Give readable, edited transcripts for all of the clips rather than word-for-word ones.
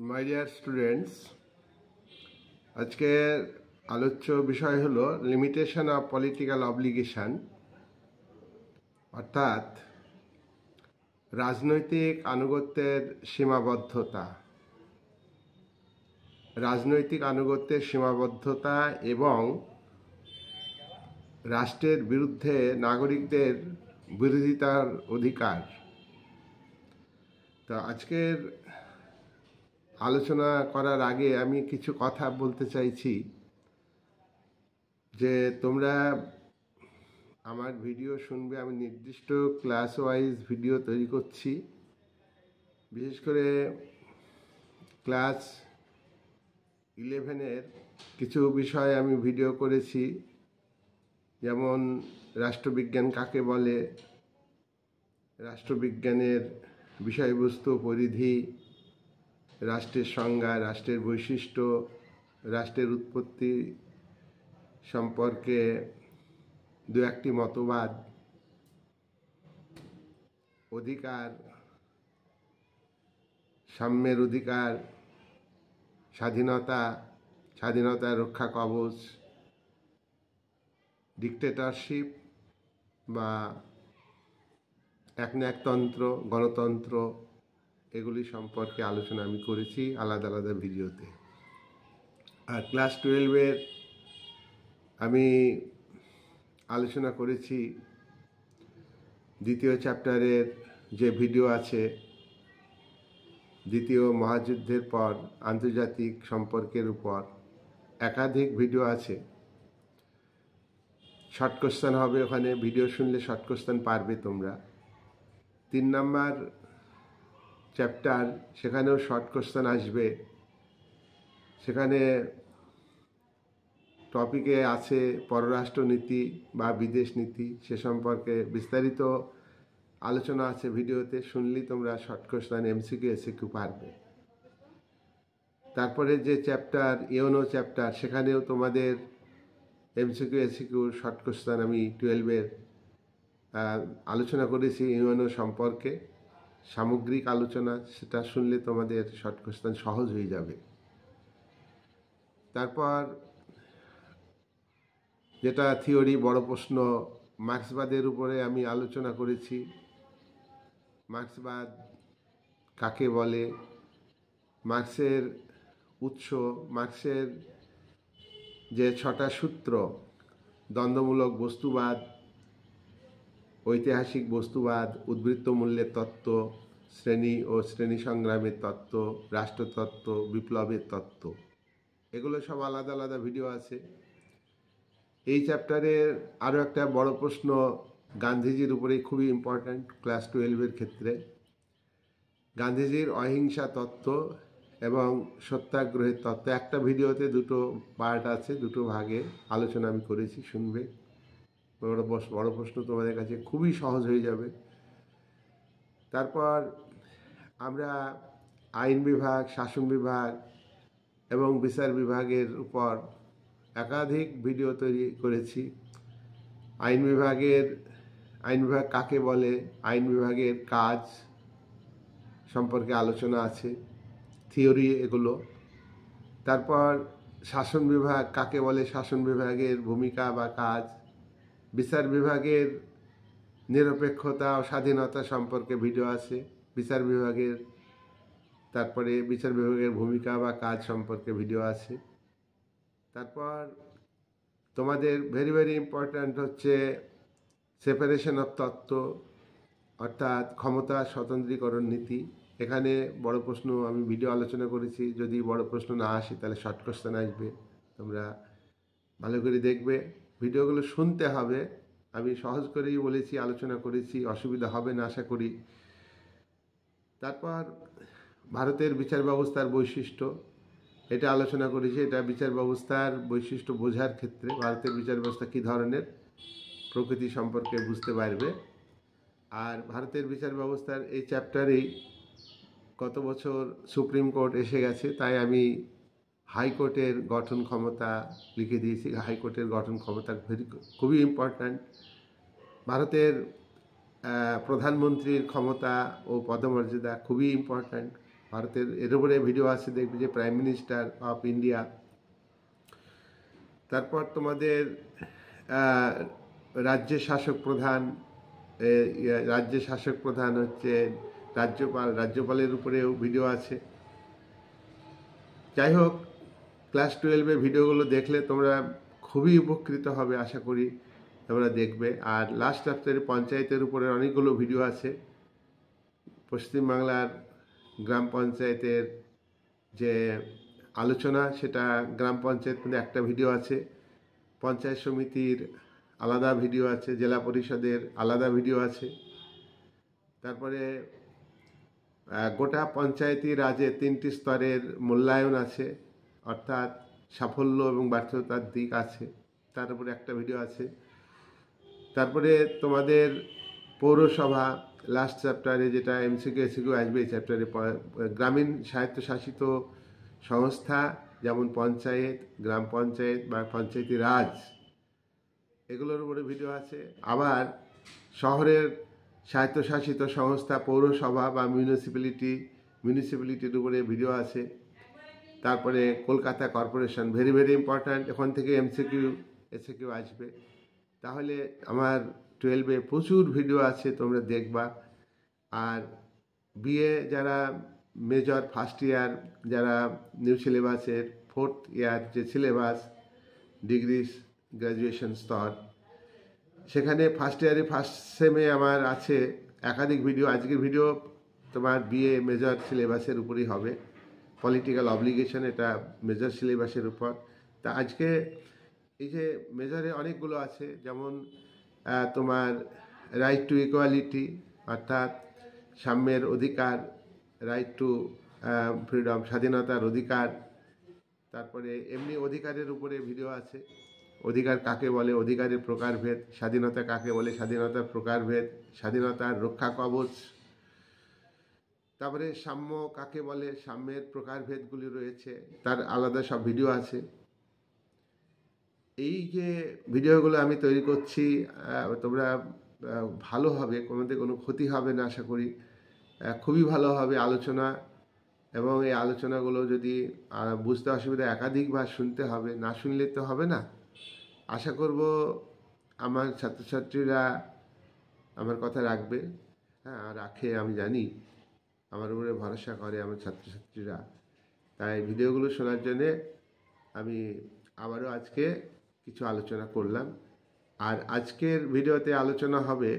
My dear students, আজকের আলোচ্য বিষয় হলো লিমিটেশন অফ পলিটিক্যাল অব্লিগেশন, অর্থাৎ রাজনৈতিক আনুগত্যের সীমাবদ্ধতা। রাজনৈতিক আনুগত্যের সীমাবদ্ধতা এবং রাষ্ট্রের বিরুদ্ধে নাগরিকদের বিরোধিতার অধিকার। তো আজকের আলোচনা করার আগে আমি কিছু কথা বলতে চাইছি যে তোমরা আমার ভিডিও শুনবে। আমি নির্দিষ্ট ক্লাস ওয়াইজ ভিডিও তৈরি করছি। বিশেষ করে ক্লাস 11-এর কিছু বিষয় আমি ভিডিও করেছি, যেমন রাষ্ট্রবিজ্ঞান কাকে বলে, রাষ্ট্রবিজ্ঞানের বিষয়বস্তু, পরিধি, রাষ্ট্রের সংজ্ঞা, রাষ্ট্রের বৈশিষ্ট্য, রাষ্ট্রের উৎপত্তি সম্পর্কে দু একটি মতবাদ, অধিকার, সাম্যের অধিকার, স্বাধীনতা রক্ষা কবচ, ডিক্টেটরশিপ বা একনায়কতন্ত্র, গণতন্ত্র, এগুলি সম্পর্কে আলোচনা আমি করেছি আলাদা আলাদা ভিডিওতে। আর ক্লাস 12-এর আমি আলোচনা করেছি দ্বিতীয় চ্যাপ্টারের যে ভিডিও আছে, দ্বিতীয় মহাযুদ্ধের পর আন্তর্জাতিক সম্পর্কের উপর একাধিক ভিডিও আছে। শর্ট কোশ্চেন হবে ওখানে, ভিডিও শুনলে শর্ট কোশ্চেন পারবে তোমরা। 3 নম্বর চ্যাপ্টার, সেখানেও শর্ট কোশ্চেন আসবে। সেখানে টপিকে আছে পররাষ্ট্রনীতি বা বিদেশ নীতি, সে সম্পর্কে বিস্তারিত আলোচনা আছে ভিডিওতে। শুনলেই তোমরা শর্ট কোশ্চেন, এমসিকিউ, এসিকিউ পারবে। তারপরে যে চ্যাপ্টার, ইউনো চ্যাপ্টার, সেখানেও তোমাদের এমসিকিউ, এসিকিউ, শর্ট কোশ্চেন আমি 12-এর আলোচনা করেছি ইউনো সম্পর্কে, সামগ্রিক আলোচনা। সেটা শুনলে তোমাদের শর্ট কোশ্চেন সহজ হয়ে যাবে। তারপর যেটা থিওরি, বড় প্রশ্ন, মার্ক্সবাদের উপরে আমি আলোচনা করেছি। মার্ক্সবাদ কাকে বলে, মার্ক্সের উৎস, মার্ক্সের যে 6টা সূত্র, দ্বন্দ্বমূলক বস্তুবাদ, ঐতিহাসিক বস্তুবাদ, উদ্বৃত্ত মূল্যের তত্ত্ব, শ্রেণী ও শ্রেণী সংগ্রামের তত্ত্ব, রাষ্ট্রতত্ত্ব, বিপ্লবের তত্ত্ব, এগুলো সব আলাদা আলাদা ভিডিও আছে। এই চ্যাপ্টারের আরও একটা বড় প্রশ্ন গান্ধীজির উপরেই, খুবই ইম্পর্ট্যান্ট ক্লাস 12-এর ক্ষেত্রে। গান্ধীজির অহিংসা তত্ত্ব এবং সত্যাগ্রহের তত্ত্ব। একটা ভিডিওতে দুটো পার্ট আছে, দুটো ভাগে আলোচনা আমি করেছি, শুনবে। বড় প্রশ্ন তোমাদের কাছে খুবই সহজ হয়ে যাবে। তারপর আমরা আইন বিভাগ, শাসন বিভাগ এবং বিচার বিভাগের উপর একাধিক ভিডিও তৈরি করেছি। আইন বিভাগ কাকে বলে, আইন বিভাগের কাজ সম্পর্কে আলোচনা আছে, থিওরি এগুলো। তারপর শাসন বিভাগ কাকে বলে, শাসন বিভাগের ভূমিকা বা কাজ, বিচার বিভাগের নিরপেক্ষতা ও স্বাধীনতা সম্পর্কে ভিডিও আছে বিচার বিভাগের। তারপরে বিচার বিভাগের ভূমিকা বা কাজ সম্পর্কে ভিডিও আছে। তারপর তোমাদের ভেরি ভেরি ইম্পর্ট্যান্ট হচ্ছে সেপারেশন অফ তত্ত্ব, অর্থাৎ ক্ষমতা স্বতন্ত্রীকরণ নীতি। এখানে বড় প্রশ্ন আমি ভিডিও আলোচনা করেছি। যদি বড় প্রশ্ন না আসে তাহলে শর্ট কোশ্চেন আসবে, তোমরা ভালো করে দেখবে। ভিডিওগুলো শুনতে হবে। আমি সহজ করেই বলেছি, আলোচনা করেছি, অসুবিধা হবে না আশা করি। তারপর ভারতের বিচার ব্যবস্থার বৈশিষ্ট্য, এটা আলোচনা করেছি। এটা বিচার ব্যবস্থার বৈশিষ্ট্য বোঝার ক্ষেত্রে ভারতের বিচার ব্যবস্থা কী ধরনের, প্রকৃতি সম্পর্কে বুঝতে পারবে। আর ভারতের বিচার ব্যবস্থার এই চ্যাপ্টারেই গত বছর সুপ্রিম কোর্ট এসে গেছে, তাই আমি হাইকোর্টের গঠন ক্ষমতা লিখে দিয়েছি। হাইকোর্টের গঠন ক্ষমতা খুবই ইম্পর্ট্যান্ট। ভারতের প্রধানমন্ত্রীর ক্ষমতা ও পদমর্যাদা খুবই ইম্পর্ট্যান্ট। ভারতের এর উপরে ভিডিও আছে, দেখবে যে প্রাইম মিনিস্টার অফ ইন্ডিয়া। তারপর তোমাদের রাজ্যের শাসক প্রধান, রাজ্যের শাসক প্রধান হচ্ছে রাজ্যপাল, রাজ্যপালের উপরেও ভিডিও আছে। যাই হোক, ক্লাস 12-এর ভিডিওগুলো দেখলে তোমরা খুবই উপকৃত হবে, আশা করি তোমরা দেখবে। আর লাস্ট চ্যাপ্টারে পঞ্চায়েতের উপরে অনেকগুলো ভিডিও আছে। পশ্চিমবাংলার গ্রাম পঞ্চায়েতের যে আলোচনা, সেটা গ্রাম পঞ্চায়েত মধ্যে একটা ভিডিও আছে, পঞ্চায়েত সমিতির আলাদা ভিডিও আছে, জেলা পরিষদের আলাদা ভিডিও আছে। তারপরে গোটা পঞ্চায়েতি রাজে 3টি স্তরের মূল্যায়ন আছে, অর্থাৎ সাফল্য এবং ব্যর্থতার দিক আছে, তার উপরে একটা ভিডিও আছে। তারপরে তোমাদের পৌরসভা লাস্ট চ্যাপ্টারে, যেটা এমসিকিউ এসিকিউ আসবে এই চ্যাপ্টারে, গ্রামীণ স্বায়ত্তশাসিত সংস্থা যেমন পঞ্চায়েত, গ্রাম পঞ্চায়েত বা পঞ্চায়েতি রাজ, এগুলোর উপরে ভিডিও আছে। আবার শহরের স্বায়ত্তশাসিত সংস্থা পৌরসভা বা মিউনিসিপ্যালিটির উপরে ভিডিও আছে। তারপরে Kolkata corporation, very very important, এখন থেকে এমসিকিউ এসিকিউ আসবে। তাহলে আমার 12-এ প্রচুর ভিডিও আছে, তোমরা দেখবা। আর বিএ যারা মেজর ফার্স্ট ইয়ার, যারা নিউ সিলেবাসের 4th ইয়ার যে সিলেবাস, ডিগ্রি গ্র্যাজুয়েশন স্তর, সেখানে ফার্স্ট ইয়ারে ফার্স্ট সেমে আমার আছে একাধিক ভিডিও। আজকের ভিডিও তোমার বিএ মেজর সিলেবাসের উপরই হবে, পলিটিক্যাল অব্লিগেশন, এটা মেজর সিলেবাসের উপর। তা আজকে এই যে মেজরে অনেকগুলো আছে, যেমন তোমার রাইট টু ইকুয়ালিটি, অর্থাৎ সাম্যের অধিকার, রাইট টু ফ্রিডম, স্বাধীনতার অধিকার। তারপরে এমনি অধিকারের উপরে ভিডিও আছে, অধিকার কাকে বলে, অধিকারের প্রকারভেদ, স্বাধীনতা কাকে বলে, স্বাধীনতার প্রকারভেদ, স্বাধীনতার রক্ষা কবচ। তারপরে সাম্য কাকে বলে, সাম্যের প্রকারভেদগুলি রয়েছে, তার আলাদা সব ভিডিও আছে। এই যে ভিডিওগুলো আমি তৈরি করছি, তোমরা ভালো হবে, কোনো ক্ষতি হবে না আশা করি, খুবই ভালো হবে আলোচনা। এবং এই আলোচনাগুলো যদি বুঝতে অসুবিধা, একাধিকবার শুনতে হবে, না শুনলে তো হবে না। আশা করব আমার ছাত্রছাত্রীরা আমার কথা রাখবে, হ্যাঁ রাখে, আমি জানি, আমার উপরে ভরসা করে আমার ছাত্রছাত্রীরা। তাই ভিডিওগুলো শোনার জন্যে আমি আবারও আজকে কিছু আলোচনা করলাম। আর আজকের ভিডিওতে আলোচনা হবে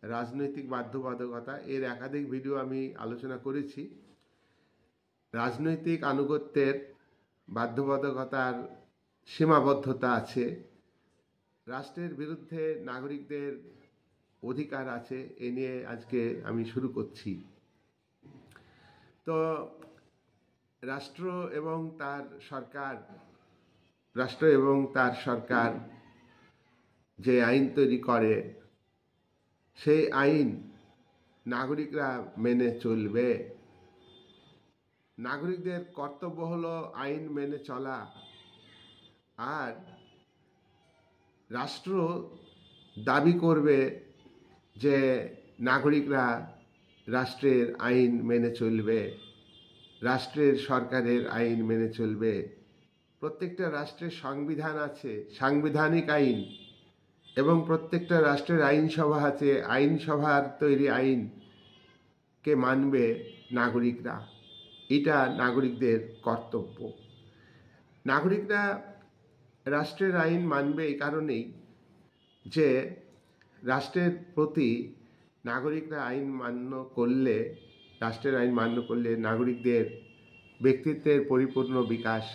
রাজনৈতিক বাধ্যবাধকতা। এর একাধিক ভিডিও আমি আলোচনা করেছি। রাজনৈতিক আনুগত্যের বাধ্যবাধকতার সীমাবদ্ধতা আছে, রাষ্ট্রের বিরুদ্ধে নাগরিকদের অধিকার আছে, এ নিয়ে আজকে আমি শুরু করছি। তো রাষ্ট্র এবং তার সরকার যে আইন তৈরি করে, সেই আইন নাগরিকরা মেনে চলবে। নাগরিকদের কর্তব্য হলো আইন মেনে চলা। আর রাষ্ট্র দাবি করবে যে নাগরিকরা রাষ্ট্রের আইন মেনে চলবে, রাষ্ট্রের সরকারের আইন মেনে চলবে। প্রত্যেকটা রাষ্ট্রের সংবিধান আছে, সাংবিধানিক আইন, এবং প্রত্যেকটা রাষ্ট্রের আইনসভা আছে, আইনসভার তৈরি আইনকে মানবে নাগরিকরা। এটা নাগরিকদের কর্তব্য। নাগরিকরা রাষ্ট্রের আইন মানবে এই কারণেই যে রাষ্ট্রের প্রতি নাগরিকরা রাষ্ট্রের আইন মান্য করলে নাগরিকদের ব্যক্তিত্বের পরিপূর্ণ বিকাশ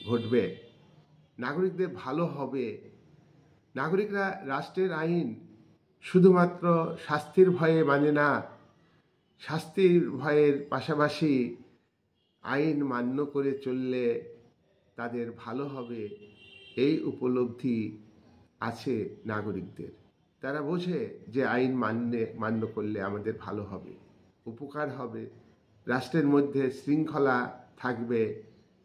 ঘটবে, নাগরিকদের ভালো হবে। নাগরিকরা রাষ্ট্রের আইন শুধুমাত্র শাস্তির ভয়ে মানে না, শাস্তির ভয়ের পাশাপাশি আইন মান্য করে চললে তাদের ভালো হবে, এই উপলব্ধি আছে নাগরিকদের। তারা বোঝে যে আইন মান্য করলে আমাদের ভালো হবে, উপকার হবে, রাষ্ট্রের মধ্যে শৃঙ্খলা থাকবে,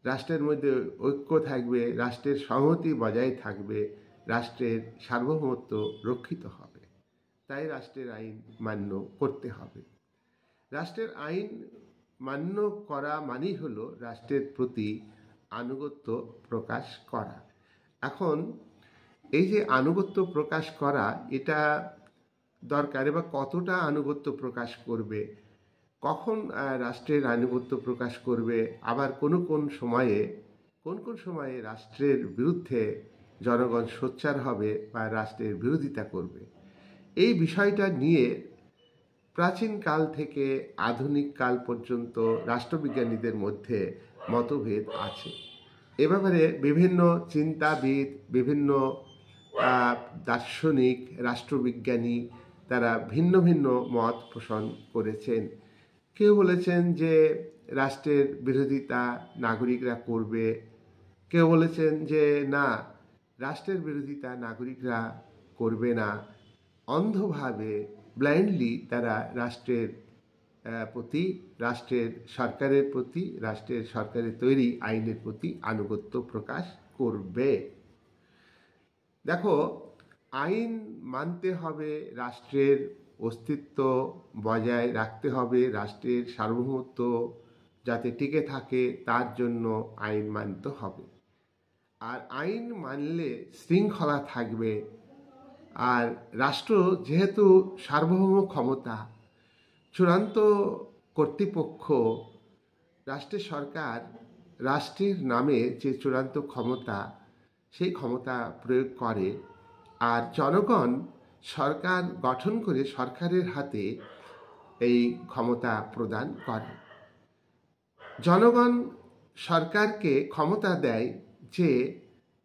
রাষ্ট্রের মধ্যে ঐক্য থাকবে, রাষ্ট্রের সংহতি বজায় থাকবে, রাষ্ট্রের সার্বভৌমত্ব রক্ষিত হবে। তাই রাষ্ট্রের আইন মান্য করতে হবে। রাষ্ট্রের আইন মান্য করা মানেই হলো রাষ্ট্রের প্রতি আনুগত্য প্রকাশ করা। এখন এই যে আনুগত্য প্রকাশ করা, এটা দরকার। এবার কতটা আনুগত্য প্রকাশ করবে, কখন রাষ্ট্রের আনুগত্য প্রকাশ করবে, আবার কোন কোন সময়ে রাষ্ট্রের বিরুদ্ধে জনগণ সোচ্চার হবে বা রাষ্ট্রের বিরোধিতা করবে, এই বিষয়টা নিয়ে প্রাচীন কাল থেকে আধুনিক কাল পর্যন্ত রাষ্ট্রবিজ্ঞানীদের মধ্যে মতভেদ আছে। এ ব্যাপারে বিভিন্ন চিন্তাবিদ, বিভিন্ন দার্শনিক, রাষ্ট্রবিজ্ঞানী তারা ভিন্ন ভিন্ন মত পোষণ করেছেন। কেউ বলেছেন যে রাষ্ট্রের বিরোধিতা নাগরিকরা করবে, কেউ বলেছেন যে না, রাষ্ট্রের বিরোধিতা নাগরিকরা করবে না, অন্ধভাবে ব্লাইন্ডলি তারা রাষ্ট্রের প্রতি, রাষ্ট্রের সরকারের প্রতি, রাষ্ট্রের সরকারের তৈরি আইনের প্রতি আনুগত্য প্রকাশ করবে। দেখো, আইন মানতে হবে, রাষ্ট্রের অস্তিত্ব বজায় রাখতে হবে, রাষ্ট্রের সার্বভৌমত্ব যাতে টিকে থাকে তার জন্য আইন মানতে হবে। আর আইন মানলে শৃঙ্খলা থাকবে। আর রাষ্ট্র যেহেতু সার্বভৌম ক্ষমতা, চূড়ান্ত কর্তৃপক্ষ, রাষ্ট্রের সরকার রাষ্ট্রের নামে যে চূড়ান্ত ক্ষমতা, সেই ক্ষমতা প্রয়োগ করে। আর জনগণ সরকার গঠন করে সরকারের হাতে এই ক্ষমতা প্রদান করে। জনগণ সরকারকে ক্ষমতা দেয় যে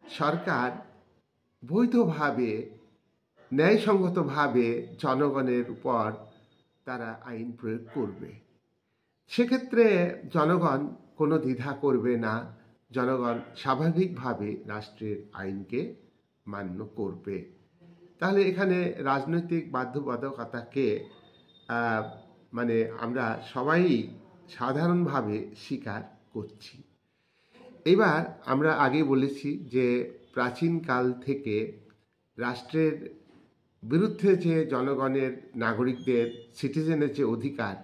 সরকার বৈধভাবে, ন্যায়সঙ্গতভাবে জনগণের উপর তারা আইন প্রয়োগ করবে। সেক্ষেত্রে জনগণ কোনো দ্বিধা করবে না, জনগণ স্বাভাবিকভাবে রাষ্ট্রের আইনকে মান্য করবে। তাহলে এখানে রাজনৈতিক বাধ্যবাধকতাকে মানে আমরা সবাই সাধারণভাবে স্বীকার করছি। এবার আমরা আগে বলেছি যে প্রাচীন কাল থেকে রাষ্ট্রের বিরুদ্ধে যে জনগণের, নাগরিকদের, সিটিজেনের যে অধিকার,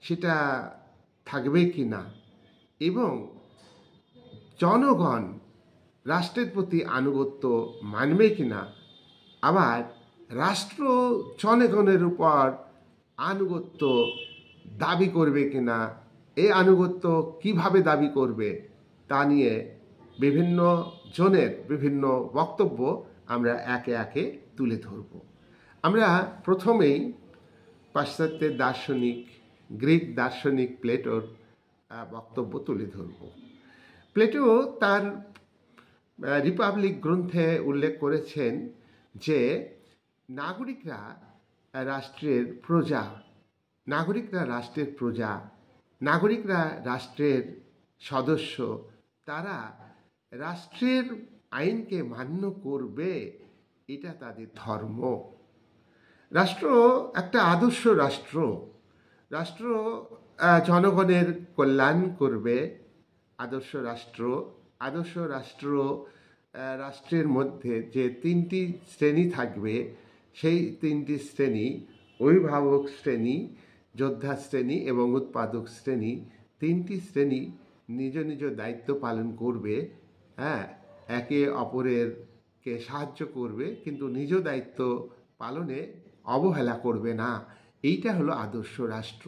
সেটা থাকবে কি না, এবং জনগণ রাষ্ট্রের প্রতি আনুগত্য মানবে কি না, আবার রাষ্ট্র জনগণের উপর আনুগত্য দাবি করবে কি না, এই আনুগত্য কিভাবে দাবি করবে, তা নিয়ে বিভিন্ন জনের বিভিন্ন বক্তব্য আমরা একে একে তুলে ধরব। আমরা প্রথমেই পাশ্চাত্যের দার্শনিক, গ্রিক দার্শনিক প্লেটোর বক্তব্য তুলে ধরব। প্লেটো তার রিপাবলিক গ্রন্থে উল্লেখ করেছেন যে নাগরিকরা রাষ্ট্রের প্রজা, নাগরিকরা রাষ্ট্রের প্রজা, নাগরিকরা রাষ্ট্রের সদস্য, তারা রাষ্ট্রের আইনকে মান্য করবে, এটা তাদের ধর্ম। রাষ্ট্র একটা আদর্শ রাষ্ট্র, রাষ্ট্র জনগণের কল্যাণ করবে। আদর্শ রাষ্ট্র, আদর্শ রাষ্ট্র, রাষ্ট্রের মধ্যে যে তিনটি শ্রেণী থাকবে, সেই তিনটি শ্রেণী, অভিভাবক শ্রেণী, যোদ্ধা শ্রেণী এবং উৎপাদক শ্রেণী, তিনটি শ্রেণী নিজ নিজ দায়িত্ব পালন করবে। হ্যাঁ, একে অপরেরকে সাহায্য করবে, কিন্তু নিজ দায়িত্ব পালনে অবহেলা করবে না। এইটা হলো আদর্শ রাষ্ট্র।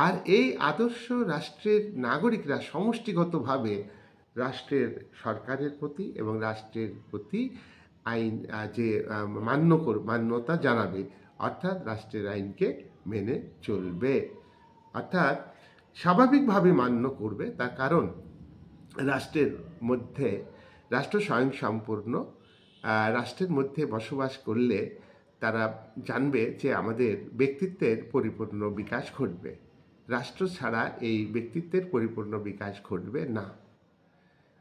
আর এই আদর্শ রাষ্ট্রের নাগরিকরা সমষ্টিগতভাবে রাষ্ট্রের সরকারের প্রতি এবং রাষ্ট্রের প্রতি আইন যে মান্যতা জানাবে, অর্থাৎ রাষ্ট্রের আইনকে মেনে চলবে, অর্থাৎ স্বাভাবিকভাবে মান্য করবে। তার কারণ রাষ্ট্রের মধ্যে, রাষ্ট্র স্বয়ংসম্পূর্ণ, রাষ্ট্রের মধ্যে বসবাস করলে তারা জানবে যে আমাদের ব্যক্তিত্বের পরিপূর্ণ বিকাশ ঘটবে। রাষ্ট্র ছাড়া এই ব্যক্তিত্বের পরিপূর্ণ বিকাশ ঘটবে না।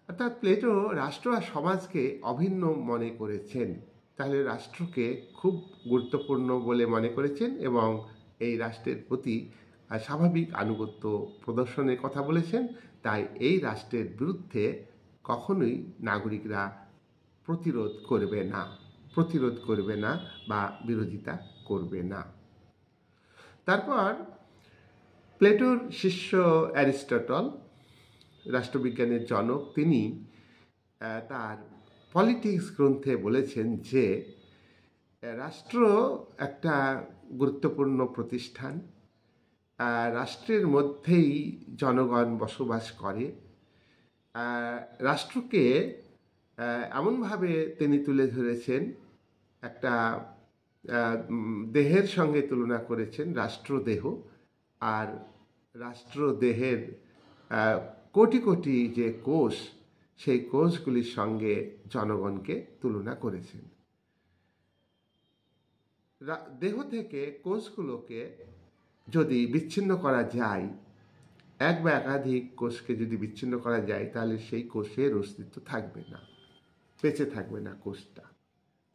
অর্থাৎ প্লেটো রাষ্ট্র আর সমাজকে অভিন্ন মনে করেছেন। তাহলে রাষ্ট্রকে খুব গুরুত্বপূর্ণ বলে মনে করেছেন এবং এই রাষ্ট্রের প্রতি স্বাভাবিক আনুগত্য প্রদর্শনের কথা বলেছেন। তাই এই রাষ্ট্রের বিরুদ্ধে কখনোই নাগরিকরা প্রতিরোধ করবে না বা বিরোধিতা করবে না। তারপর প্লেটোর শিষ্য অ্যারিস্টটল, রাষ্ট্রবিজ্ঞানের জনক, তিনি তার পলিটিক্স গ্রন্থে বলেছেন যে রাষ্ট্র একটা গুরুত্বপূর্ণ প্রতিষ্ঠান। রাষ্ট্রের মধ্যেই জনগণ বসবাস করে। রাষ্ট্রকে এমনভাবে তিনি তুলে ধরেছেন, একটা দেহের সঙ্গে তুলনা করেছেন, রাষ্ট্রদেহ। আর রাষ্ট্রদেহের কোটি কোটি যে কোষ, সেই কোষগুলির সঙ্গে জনগণকে তুলনা করেছেন। দেহ থেকে কোষগুলোকে যদি বিচ্ছিন্ন করা যায়, এক বা একাধিক কোষকে যদি বিচ্ছিন্ন করা যায়, তাহলে সেই কোষের অস্তিত্ব থাকবে না, বেঁচে থাকবে না কোষটা,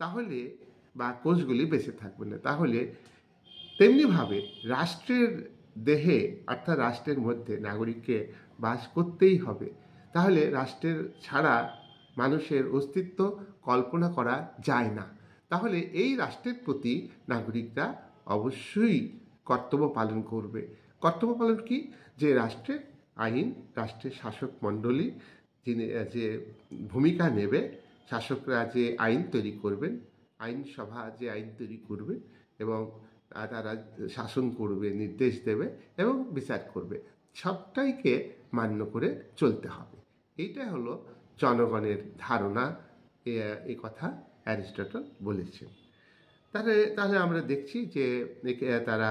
তাহলে বা কোষগুলি বেঁচে থাকবে না। তাহলে তেমনিভাবে রাষ্ট্রের দেহে অর্থাৎ রাষ্ট্রের মধ্যে নাগরিককে বাস করতেই হবে। তাহলে রাষ্ট্রের ছাড়া মানুষের অস্তিত্ব কল্পনা করা যায় না। তাহলে এই রাষ্ট্রের প্রতি নাগরিকরা অবশ্যই কর্তব্য পালন করবে। কর্তব্য পালন কি? যে রাষ্ট্রের আইন, রাষ্ট্রের শাসক মণ্ডলী যিনি যে ভূমিকা নেবে, শাসকরা যে আইন তৈরি করবেন, আইনসভা যে আইন তৈরি করবে এবং তারা শাসন করবে, নির্দেশ দেবে এবং বিচার করবে, সবটাইকে মান্য করে চলতে হবে। এইটা হলো জনগণের ধারণা। এই কথা অ্যারিস্টটল বলেছেন। তাহলে আমরা দেখছি যে তারা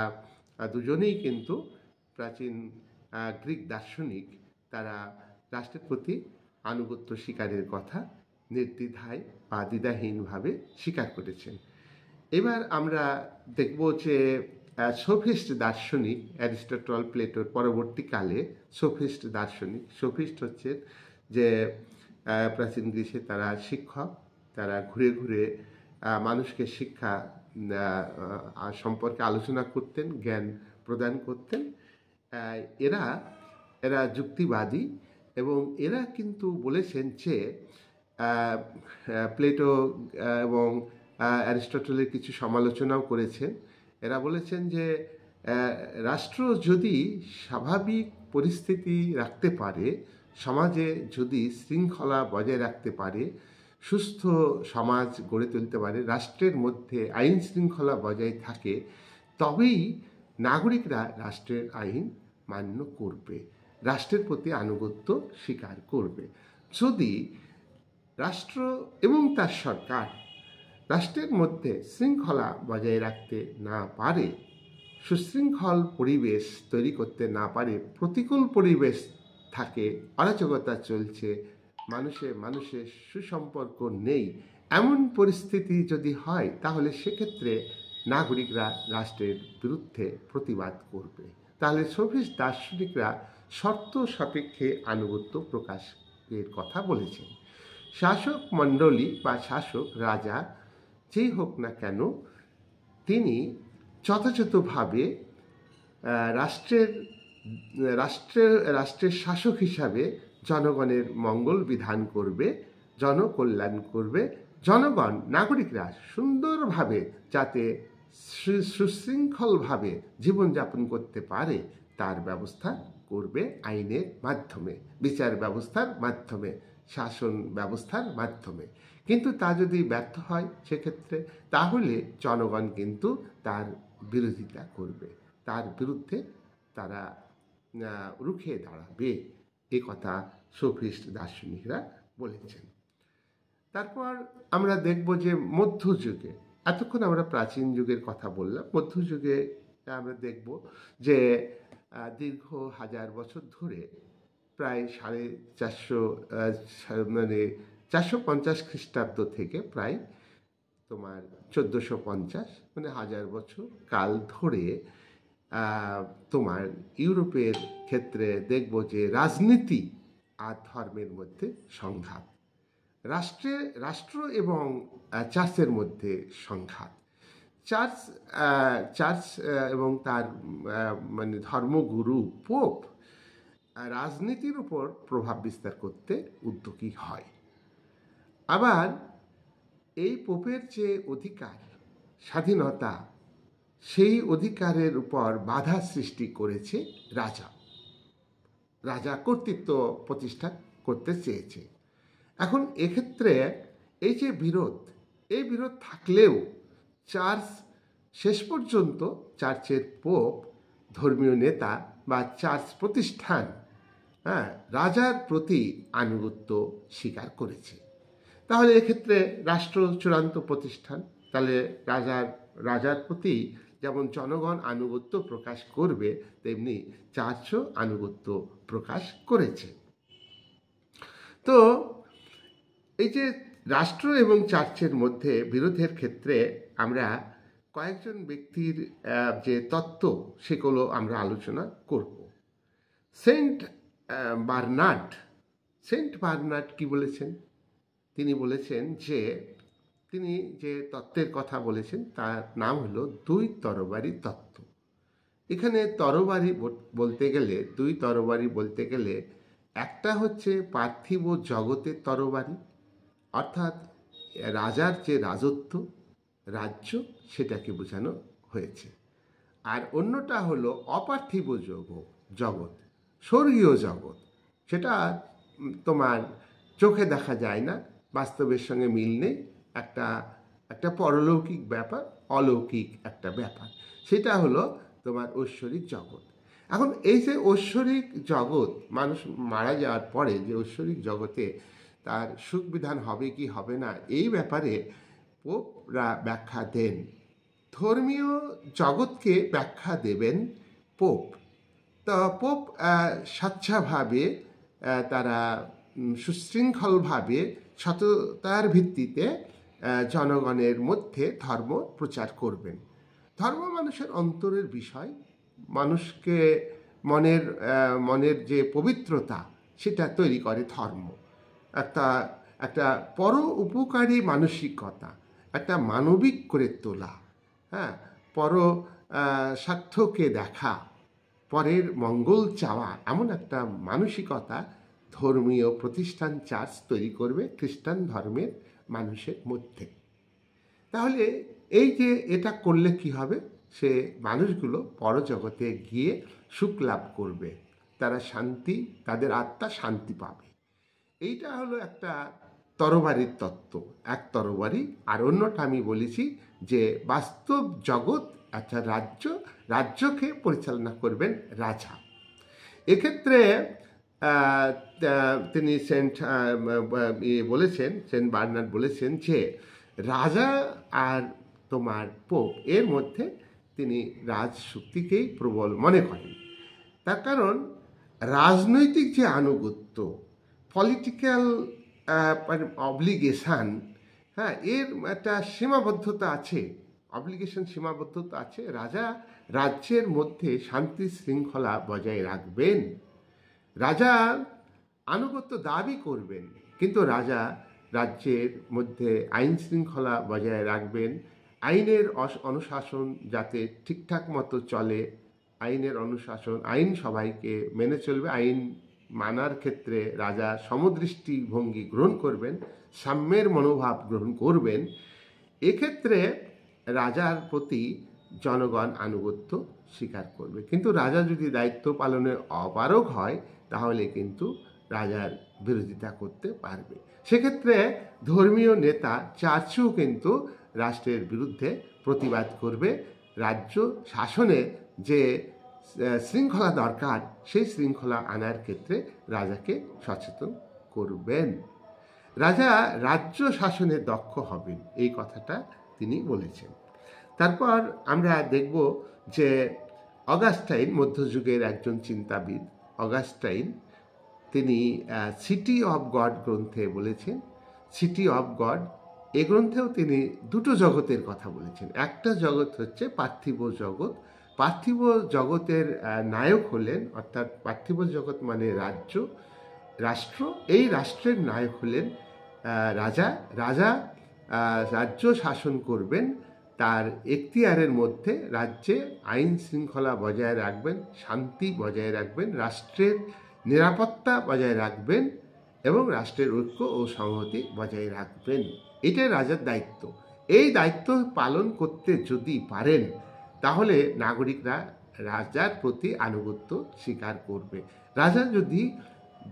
দুজনেই কিন্তু প্রাচীন গ্রিক দার্শনিক, তারা রাষ্ট্রের প্রতি আনুগত্য স্বীকারের কথা নির্দ্বিধায় বা দ্বিধাহীনভাবে স্বীকার করেছেন। এবার আমরা দেখব যে সোফিস্ট দার্শনিক, অ্যারিস্টটল প্লেটোর পরবর্তীকালে সোফিস্ট দার্শনিক, সোফিস্ট হচ্ছে যে প্রাচীন গ্রীসে তারা শিক্ষক, তারা ঘুরে ঘুরে মানুষকে শিক্ষা সম্পর্কে আলোচনা করতেন, জ্ঞান প্রদান করতেন। এরা যুক্তিবাদী এবং এরা কিন্তু বলেছেন যে প্লেটো এবং অ্যারিস্টটলের কিছু সমালোচনাও করেছেন। এরা বলেছেন যে রাষ্ট্র যদি স্বাভাবিক পরিস্থিতি রাখতে পারে, সমাজে যদি শৃঙ্খলা বজায় রাখতে পারে, সুস্থ সমাজ গড়ে তুলতে পারে, রাষ্ট্রের মধ্যে আইন শৃঙ্খলা বজায় থাকে, তবেই নাগরিকরা রাষ্ট্রের আইন মান্য করবে, রাষ্ট্রের প্রতি আনুগত্য স্বীকার করবে। যদি রাষ্ট্র এবং তার সরকার রাষ্ট্রের মধ্যে শৃঙ্খলা বজায় রাখতে না পারে, সুশৃঙ্খল পরিবেশ তৈরি করতে না পারে, প্রতিকূল পরিবেশ থাকে, অরাজকতা চলছে, মানুষের সুসম্পর্ক নেই, এমন পরিস্থিতি যদি হয়, তাহলে সেক্ষেত্রে নাগরিকরা রাষ্ট্রের বিরুদ্ধে প্রতিবাদ করবে। তাহলে সোফিস্ট দার্শনিকরা শর্ত সাপেক্ষে আনুগত্য প্রকাশের কথা বলেছেন। শাসক মণ্ডলী বা শাসক রাজা যেই হোক না কেন, তিনি যথাযথভাবে রাষ্ট্রের শাসক হিসাবে জনগণের মঙ্গল বিধান করবে, জনকল্যাণ করবে, জনগণ নাগরিকরা সুন্দরভাবে যাতে সুশৃঙ্খলভাবে জীবনযাপন করতে পারে তার ব্যবস্থা করবে আইনের মাধ্যমে, বিচার ব্যবস্থার মাধ্যমে, শাসন ব্যবস্থার মাধ্যমে। কিন্তু তা যদি ব্যর্থ হয় সেক্ষেত্রে, তাহলে জনগণ কিন্তু তার বিরোধিতা করবে, তার বিরুদ্ধে তারা রুখে দাঁড়াবে। এ কথা সোফিস্ট দার্শনিকরা বলেছেন। তারপর আমরা দেখব যে মধ্যযুগে, এতক্ষণ আমরা প্রাচীন যুগের কথা বললাম, মধ্যযুগে আমরা দেখব যে দীর্ঘ 1000 বছর ধরে, প্রায় 450 খ্রিস্টাব্দ থেকে প্রায় তোমার 1450, মানে 1000 বছর কাল ধরে তোমার ইউরোপের ক্ষেত্রে দেখব যে রাজনীতি আর ধর্মের মধ্যে সংঘাত, রাষ্ট্র এবং চার্চের মধ্যে সংঘাত। চার্চ এবং তার মানে ধর্মগুরু পোপ রাজনীতির উপর প্রভাব বিস্তার করতে উদ্যোগী হয়। আবার এই পোপের যে অধিকার, স্বাধীনতা, সেই অধিকারের উপর বাধা সৃষ্টি করেছে রাজা। রাজা কর্তৃত্ব প্রতিষ্ঠা করতে চেয়েছে। এখন এক্ষেত্রে এই যে এই বিরোধ থাকলেও চার্চ শেষ পর্যন্ত চার্চের পোপ, ধর্মীয় নেতা বা চার্চ প্রতিষ্ঠান রাজার প্রতি আনুগত্য স্বীকার করেছে। তাহলে এক্ষেত্রে রাষ্ট্র চূড়ান্ত প্রতিষ্ঠান, তাহলে রাজার প্রতি যেমন জনগণ আনুগত্য প্রকাশ করবে, তেমনি চার্চও আনুগত্য প্রকাশ করেছে। তো এই যে রাষ্ট্র এবং চার্চের মধ্যে বিরোধের ক্ষেত্রে আমরা কয়েকজন ব্যক্তির যে তত্ত্ব, সেগুলো আমরা আলোচনা করব। সেন্ট বার্নার্ড কি বলেছেন? তিনি বলেছেন যে তিনি যে তত্ত্বের কথা বলেছেন তার নাম হলো দুই তরবারি তত্ত্ব। এখানে তরবারি বলতে গেলে, দুই তরবারি বলতে গেলে, একটা হচ্ছে পার্থিব জগতের তরবারি, অর্থাৎ রাজার যে রাজ্য সেটাকে বোঝানো হয়েছে। আর অন্যটা হলো অপার্থিব জগৎ, স্বর্গীয় জগৎ। সেটা তোমার চোখে দেখা যায় না, বাস্তবের সঙ্গে মিল নেই, একটা পরলৌকিক ব্যাপার, অলৌকিক একটা ব্যাপার। সেটা হলো তোমার ঐশ্বরিক জগৎ। এখন এই যে ঐশ্বরিক জগৎ, মানুষ মারা যাওয়ার পরে যে ঐশ্বরিক জগতে তার সুখ বিধান হবে কি হবে না, এই ব্যাপারে পোপরা ব্যাখ্যা দেন। ধর্মীয় জগৎকে ব্যাখ্যা দেবেন পোপ। তো পোপ স্বচ্ছভাবে, তারা সুশৃঙ্খলভাবে, সততার ভিত্তিতে জনগণের মধ্যে ধর্ম প্রচার করবেন। ধর্ম মানুষের অন্তরের বিষয়, মানুষকে মনের যে পবিত্রতা সেটা তৈরি করে ধর্ম। একটা পর উপকারী মানসিকতা, একটা মানবিক করে তোলা, পর স্বার্থকে দেখা, পরের মঙ্গল চাওয়া, এমন একটা মানসিকতা ধর্মীয় প্রতিষ্ঠান চার্চ তৈরি করবে খ্রিস্টান ধর্মের মানুষের মধ্যে। তাহলে এই যে এটা করলে কি হবে, সে মানুষগুলো পরজগতে গিয়ে সুখ লাভ করবে, তাদের আত্মা শান্তি পাবে। এইটা হলো একটা তরবারির তত্ত্ব, এক তরবারি। আর অন্যটা আমি বলেছি যে বাস্তব জগৎ, একটা রাজ্যকে পরিচালনা করবেন রাজা। এক্ষেত্রে তিনি সেন্ট বার্নার্ড বলেছেন যে রাজা আর তোমার পোপ এর মধ্যে তিনি রাজশক্তিকেই প্রবল মনে করেন। তার কারণ রাজনৈতিক যে আনুগত্য, পলিটিক্যাল অব্লিগেশন, এর একটা সীমাবদ্ধতা আছে, সীমাবদ্ধতা আছে। রাজা রাজ্যের মধ্যে শান্তি শৃঙ্খলা বজায় রাখবেন, রাজা আনুগত্য দাবি করবেন, কিন্তু রাজা রাজ্যের মধ্যে আইন শৃঙ্খলা বজায় রাখবেন, আইনের অনুশাসন যাতে ঠিকঠাক মতো চলে, আইনের অনুশাসন, আইন সবাইকে মেনে চলবে। আইন মানার ক্ষেত্রে রাজা সমদৃষ্টি ভঙ্গি গ্রহণ করবেন, সাম্যের মনোভাব গ্রহণ করবেন। এক্ষেত্রে রাজার প্রতি জনগণ আনুগত্য স্বীকার করবে। কিন্তু রাজা যদি দায়িত্ব পালনে অপারগ হয়, তাহলে কিন্তু রাজার বিরোধিতা করতে পারবে। সেক্ষেত্রে ধর্মীয় নেতা চার্চও কিন্তু রাষ্ট্রের বিরুদ্ধে প্রতিবাদ করবে। রাজ্য শাসনে যে শৃঙ্খলা দরকার, সেই শৃঙ্খলা আনার ক্ষেত্রে রাজাকে সচেতন করবেন। রাজা রাজ্য শাসনে দক্ষ হবেন, এই কথাটা তিনি বলেছেন। তারপর আমরা দেখব যে অগাস্টাইন, মধ্যযুগের একজন চিন্তাবিদ অগাস্টাইন, তিনি সিটি অফ গড গ্রন্থে বলেছেন, সিটি অফ গড, এই গ্রন্থেও তিনি দুটো জগতের কথা বলেছেন। একটা জগৎ হচ্ছে পার্থিব জগৎ। পার্থিব জগতের নায়ক হলেন, অর্থাৎ পার্থিব জগৎ মানে রাষ্ট্র, এই রাষ্ট্রের নায়ক হলেন রাজা। রাজ্য শাসন করবেন, তার এখতিয়ারের মধ্যে রাজ্যে আইন শৃঙ্খলা বজায় রাখবেন, শান্তি বজায় রাখবেন, রাষ্ট্রের নিরাপত্তা বজায় রাখবেন এবং রাষ্ট্রের ঐক্য ও সংহতি বজায় রাখবেন। এটাই রাজার দায়িত্ব। এই দায়িত্ব পালন করতে যদি পারেন, তাহলে নাগরিকরা রাজার প্রতি আনুগত্য স্বীকার করবে। রাজা যদি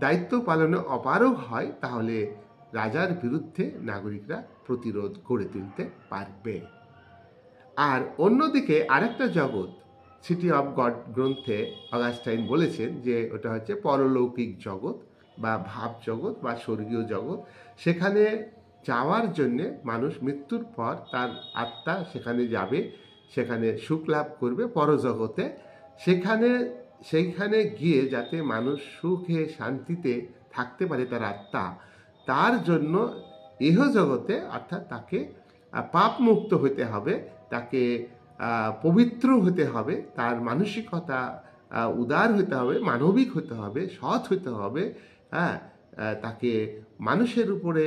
দায়িত্ব পালনে অপারগ হয় তাহলে রাজার বিরুদ্ধে নাগরিকরা প্রতিরোধ গড়ে তুলতে পারবে। আর অন্যদিকে আরেকটা জগৎ সিটি অফ গড গ্রন্থে অগাস্টাইন বলেছেন যে ওটা হচ্ছে পরলৌকিক জগৎ বা ভাব জগৎ বা স্বর্গীয় জগৎ। সেখানে যাওয়ার জন্যে মানুষ মৃত্যুর পর তার আত্মা সেখানে যাবে, সেখানে সুখ লাভ করবে পরজগতে। সেইখানে গিয়ে যাতে মানুষ সুখে শান্তিতে থাকতে পারে তার আত্মা, তার জন্য ইহজগতে অর্থাৎ তাকে পাপ মুক্ত হতে হবে, তাকে পবিত্র হতে হবে, তার মানসিকতা উদার হতে হবে, মানবিক হতে হবে, সৎ হতে হবে। তাকে মানুষের উপরে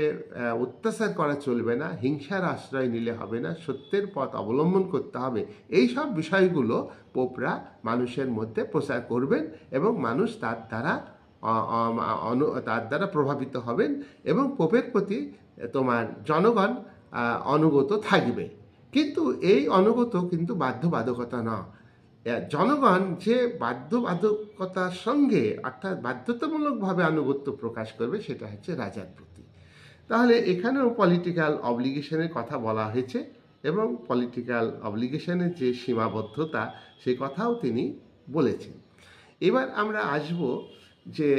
অত্যাচার করা চলবে না, হিংসার আশ্রয় নিলে হবে না, সত্যের পথ অবলম্বন করতে হবে। এই সব বিষয়গুলো পোপরা মানুষের মধ্যে প্রচার করবেন এবং মানুষ তার দ্বারা প্রভাবিত হবেন এবং পোপের প্রতি তোমার জনগণ অনুগত থাকবে। কিন্তু এই অনুগত কিন্তু বাধ্যবাধকতা না। জনগণ যে বাধ্যবাধকতার সঙ্গে অর্থাৎ বাধ্যতামূলকভাবে আনুগত্য প্রকাশ করবে সেটা হচ্ছে রাজার প্রতি। তাহলে এখানেও পলিটিক্যাল অব্লিগেশনের কথা বলা হয়েছে এবং পলিটিক্যাল অব্লিগেশনের যে সীমাবদ্ধতা সে কথাও তিনি বলেছেন। এবার আমরা আসব যে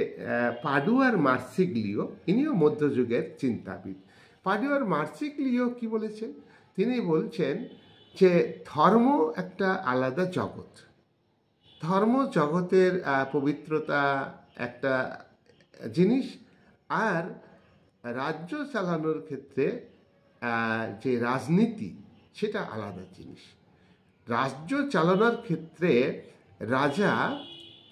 পাডুয়ার মার্সিগলিও, ইনিও মধ্যযুগের চিন্তাবিদ। পাডুয়ার মার্সিগলিও কি বলেছেন? তিনি বলছেন যে ধর্ম একটা আলাদা জগৎ, ধর্ম জগতের পবিত্রতা একটা জিনিস, আর রাজ্য চালানোর ক্ষেত্রে যে রাজনীতি সেটা আলাদা জিনিস। রাজ্য চালানোর ক্ষেত্রে রাজা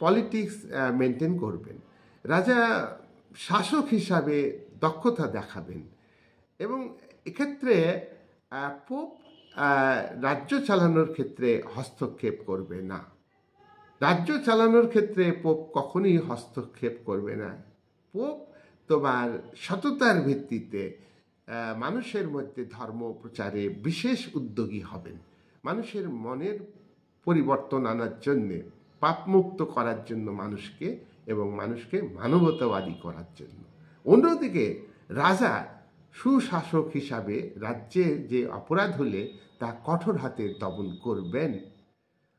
পলিটিক্স মেনটেন করবেন, রাজা শাসক হিসাবে দক্ষতা দেখাবেন এবং এক্ষেত্রে পোপ রাজ্য চালানোর ক্ষেত্রে হস্তক্ষেপ করবে না। রাজ্য চালানোর ক্ষেত্রে পোপ কখনোই হস্তক্ষেপ করবে না। পোপ তোমার সততার ভিত্তিতে মানুষের মধ্যে ধর্ম প্রচারে বিশেষ উদ্যোগী হবেন, মানুষের মনের পরিবর্তন আনার জন্যে, পাপমুক্ত করার জন্য মানুষকে এবং মানুষকে মানবতাবাদী করার জন্য। অন্যদিকে রাজা সুশাসক হিসাবে রাজ্যে যে অপরাধ হলে তা কঠোর হাতে দমন করবেন।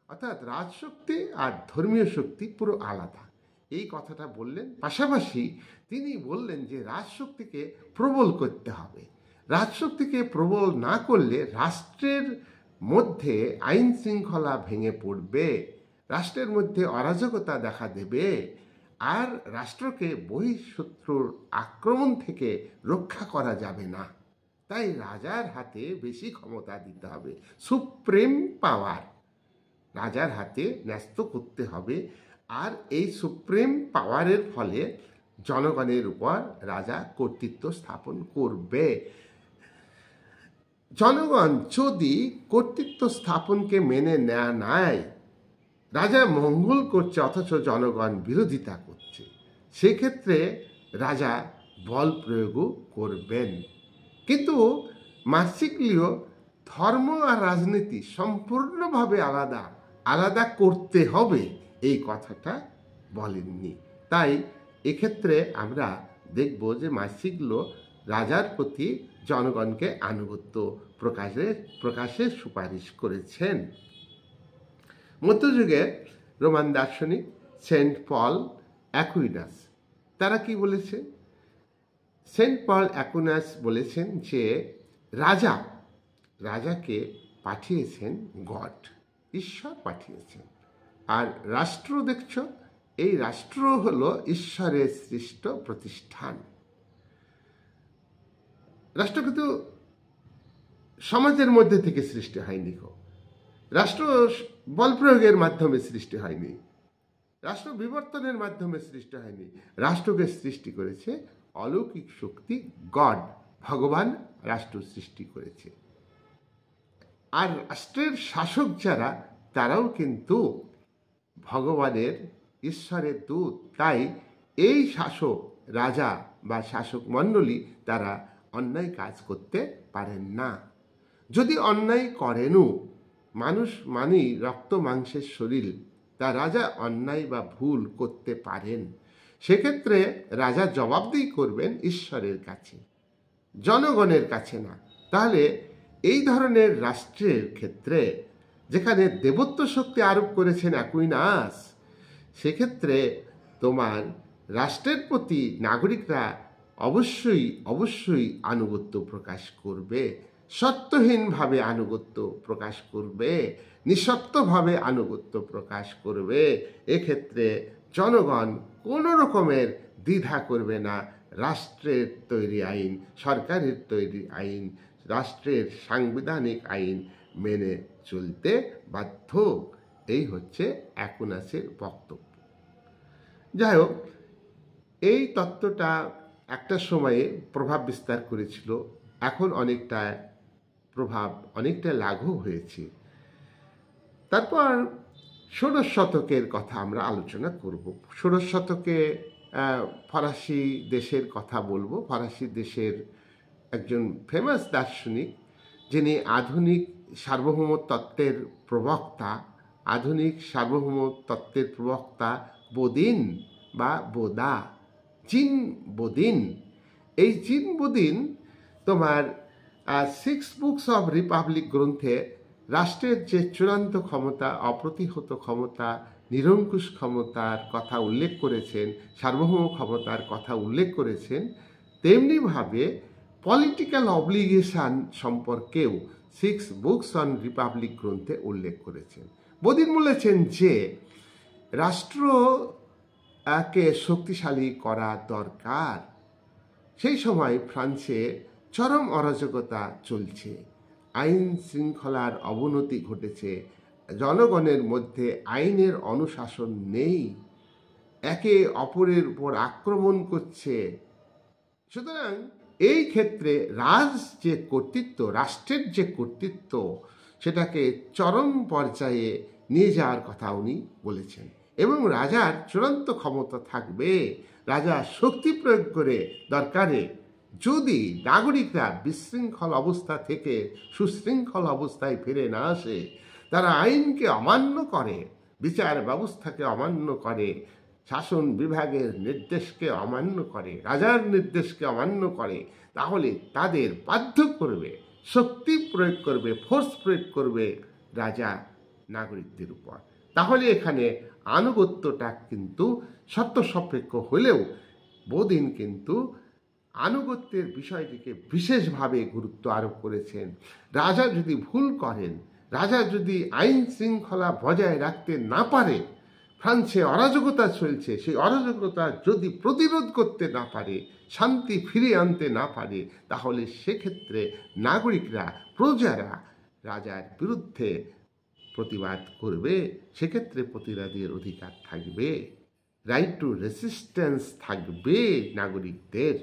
অর্থাৎ রাজশক্তি আর ধর্মীয় শক্তি পুরো আলাদা, এই কথাটা বললেন। পাশাপাশি তিনি বললেন যে রাজশক্তিকে প্রবল করতে হবে। রাজশক্তিকে প্রবল না করলে রাষ্ট্রের মধ্যে আইন শৃঙ্খলা ভেঙে পড়বে, রাষ্ট্রের মধ্যে অরাজকতা দেখা দেবে, আর রাষ্ট্রকে বহিঃশত্রুর আক্রমণ থেকে রক্ষা করা যাবে না। তাই রাজার হাতে বেশি ক্ষমতা দিতে হবে, সুপ্রিম পাওয়ার রাজার হাতে ন্যস্ত করতে হবে। আর এই সুপ্রিম পাওয়ারের ফলে জনগণের উপর রাজা কর্তৃত্ব স্থাপন করবে। জনগণ যদি কর্তৃত্ব স্থাপনকে মেনে নেয়, রাজা মঙ্গল করছে অথচ জনগণ বিরোধিতা করছে, সেক্ষেত্রে রাজা বল প্রয়োগও করবেন। কিন্তু মার্সিগলিও ধর্ম আর রাজনীতি সম্পূর্ণভাবে আলাদা করতে হবে এই কথাটা বলেননি। তাই এক্ষেত্রে আমরা দেখব যে মার্সিগলিও রাজার প্রতি জনগণকে আনুগত্য প্রকাশের সুপারিশ করেছেন। মধ্যযুগে রোমান দার্শনিক সেন্ট পল অ্যাকুইনাস তারা কি বলেছে? সেন্ট পল অ্যাকুইনাস বলেছেন যে রাজাকে পাঠিয়েছেন গড, ঈশ্বর পাঠিয়েছেন। আর রাষ্ট্র দেখছ, এই রাষ্ট্র হলো ঈশ্বরের সৃষ্ট প্রতিষ্ঠান। রাষ্ট্র কিন্তু সমাজের মধ্যে থেকে সৃষ্টি হয়নি, রাষ্ট্র বল প্রয়োগের মাধ্যমে সৃষ্টি হয়নি, রাষ্ট্র বিবর্তনের মাধ্যমে সৃষ্টি হয়নি। রাষ্ট্রকে সৃষ্টি করেছে অলৌকিক শক্তি গড, ভগবান রাষ্ট্র সৃষ্টি করেছে। আর রাষ্ট্রের শাসক যারা, তারাও কিন্তু ভগবানের ঈশ্বরের দূত। তাই এই শাসক রাজা বা শাসক মণ্ডলী তারা অন্যায় কাজ করতে পারেন না। যদি অন্যায় করেনও মানুষ মানেই রক্ত মাংসের শরীর, তা রাজা অন্যায় বা ভুল করতে পারেন। সেক্ষেত্রে রাজা জবাবদিহি করবেন ঈশ্বরের কাছে, জনগণের কাছে না। তাহলে এই ধরনের রাষ্ট্রের ক্ষেত্রে যেখানে দেবত্ব শক্তি আরোপ করেছেন অ্যাকুইনাস, সেক্ষেত্রে তোমার রাষ্ট্রের প্রতি নাগরিকরা অবশ্যই অবশ্যই আনুগত্য প্রকাশ করবে, শর্তহীনভাবে আনুগত্য প্রকাশ করবে, নিঃশর্তভাবে আনুগত্য প্রকাশ করবে। এক্ষেত্রে জনগণ কোনো রকমের দ্বিধা করবে না। রাষ্ট্রের তৈরি আইন, সরকারের তৈরি আইন, রাষ্ট্রের সাংবিধানিক আইন মেনে চলতে বাধ্য। এই হচ্ছে অ্যাকুইনাসের বক্তব্য। যাই হোক, এই তত্ত্বটা একটা সময়ে প্রভাব বিস্তার করেছিল, এখন অনেকটা প্রভাব অনেকটা লাঘব হয়েছে। তারপর ষোড়শ শতকের কথা আমরা আলোচনা করব। ষোড়শ শতকে ফরাসি দেশের কথা বলবো। ফরাসি দেশের একজন ফেমাস দার্শনিক, যিনি আধুনিক সার্বভৌম তত্ত্বের প্রবক্তা, আধুনিক সার্বভৌম তত্ত্বের প্রবক্তা বোদিন বা বোদা, জিন বোদিন। এই জিন বোদিন তোমার 6 বুকস অব রিপাবলিক গ্রন্থে রাষ্ট্রের যে চূড়ান্ত ক্ষমতা, অপ্রতিহত ক্ষমতা, নিরঙ্কুশ ক্ষমতার কথা উল্লেখ করেছেন, সার্বভৌম ক্ষমতার কথা উল্লেখ করেছেন, তেমনিভাবে পলিটিক্যাল অব্লিগেশন সম্পর্কেও 6 বুকস অন রিপাবলিক গ্রন্থে উল্লেখ করেছেন। বোদিন বলেছেন যে রাষ্ট্রকে শক্তিশালী করা দরকার। সেই সময় ফ্রান্সে চরম অরাজকতা চলছে, আইন শৃঙ্খলার অবনতি ঘটেছে, জনগণের মধ্যে আইনের অনুশাসন নেই, একে অপরের উপর আক্রমণ করছে। সুতরাং এই ক্ষেত্রে যে কর্তৃত্ব, রাষ্ট্রের যে কর্তৃত্ব, সেটাকে চরম পর্যায়ে নিয়ে যাওয়ার কথা উনি বলেছেন। এবং রাজার চূড়ান্ত ক্ষমতা থাকবে, রাজা শক্তি প্রয়োগ করে দরকারে যদি নাগরিকরা বিশৃঙ্খল অবস্থা থেকে সুশৃঙ্খল অবস্থায় ফিরে না আসে, তারা আইনকে অমান্য করে, বিচার ব্যবস্থাকে অমান্য করে, শাসন বিভাগের নির্দেশকে অমান্য করে, রাজার নির্দেশকে অমান্য করে, তাহলে তাদের বাধ্য করবে, শক্তি প্রয়োগ করবে, ফোর্স প্রয়োগ করবে রাজা নাগরিকদের উপর। তাহলে এখানে আনুগত্যটা কিন্তু শর্ত সাপেক্ষ হলেও বোদিন কিন্তু আনুগত্যের বিষয়টিকে বিশেষভাবে গুরুত্ব আরোপ করেছেন। রাজা যদি ভুল করেন, রাজা যদি আইন শৃঙ্খলা বজায় রাখতে না পারে, ফ্রান্সে অরাজকতা চলছে, সেই অরাজকতা যদি প্রতিরোধ করতে না পারে, শান্তি ফিরিয়ে আনতে না পারে, তাহলে সেক্ষেত্রে নাগরিকরা, প্রজারা রাজার বিরুদ্ধে প্রতিবাদ করবে। সেক্ষেত্রে প্রতিবাদের অধিকার থাকবে, রাইট টু রেসিস্ট্যান্স থাকবে নাগরিকদের।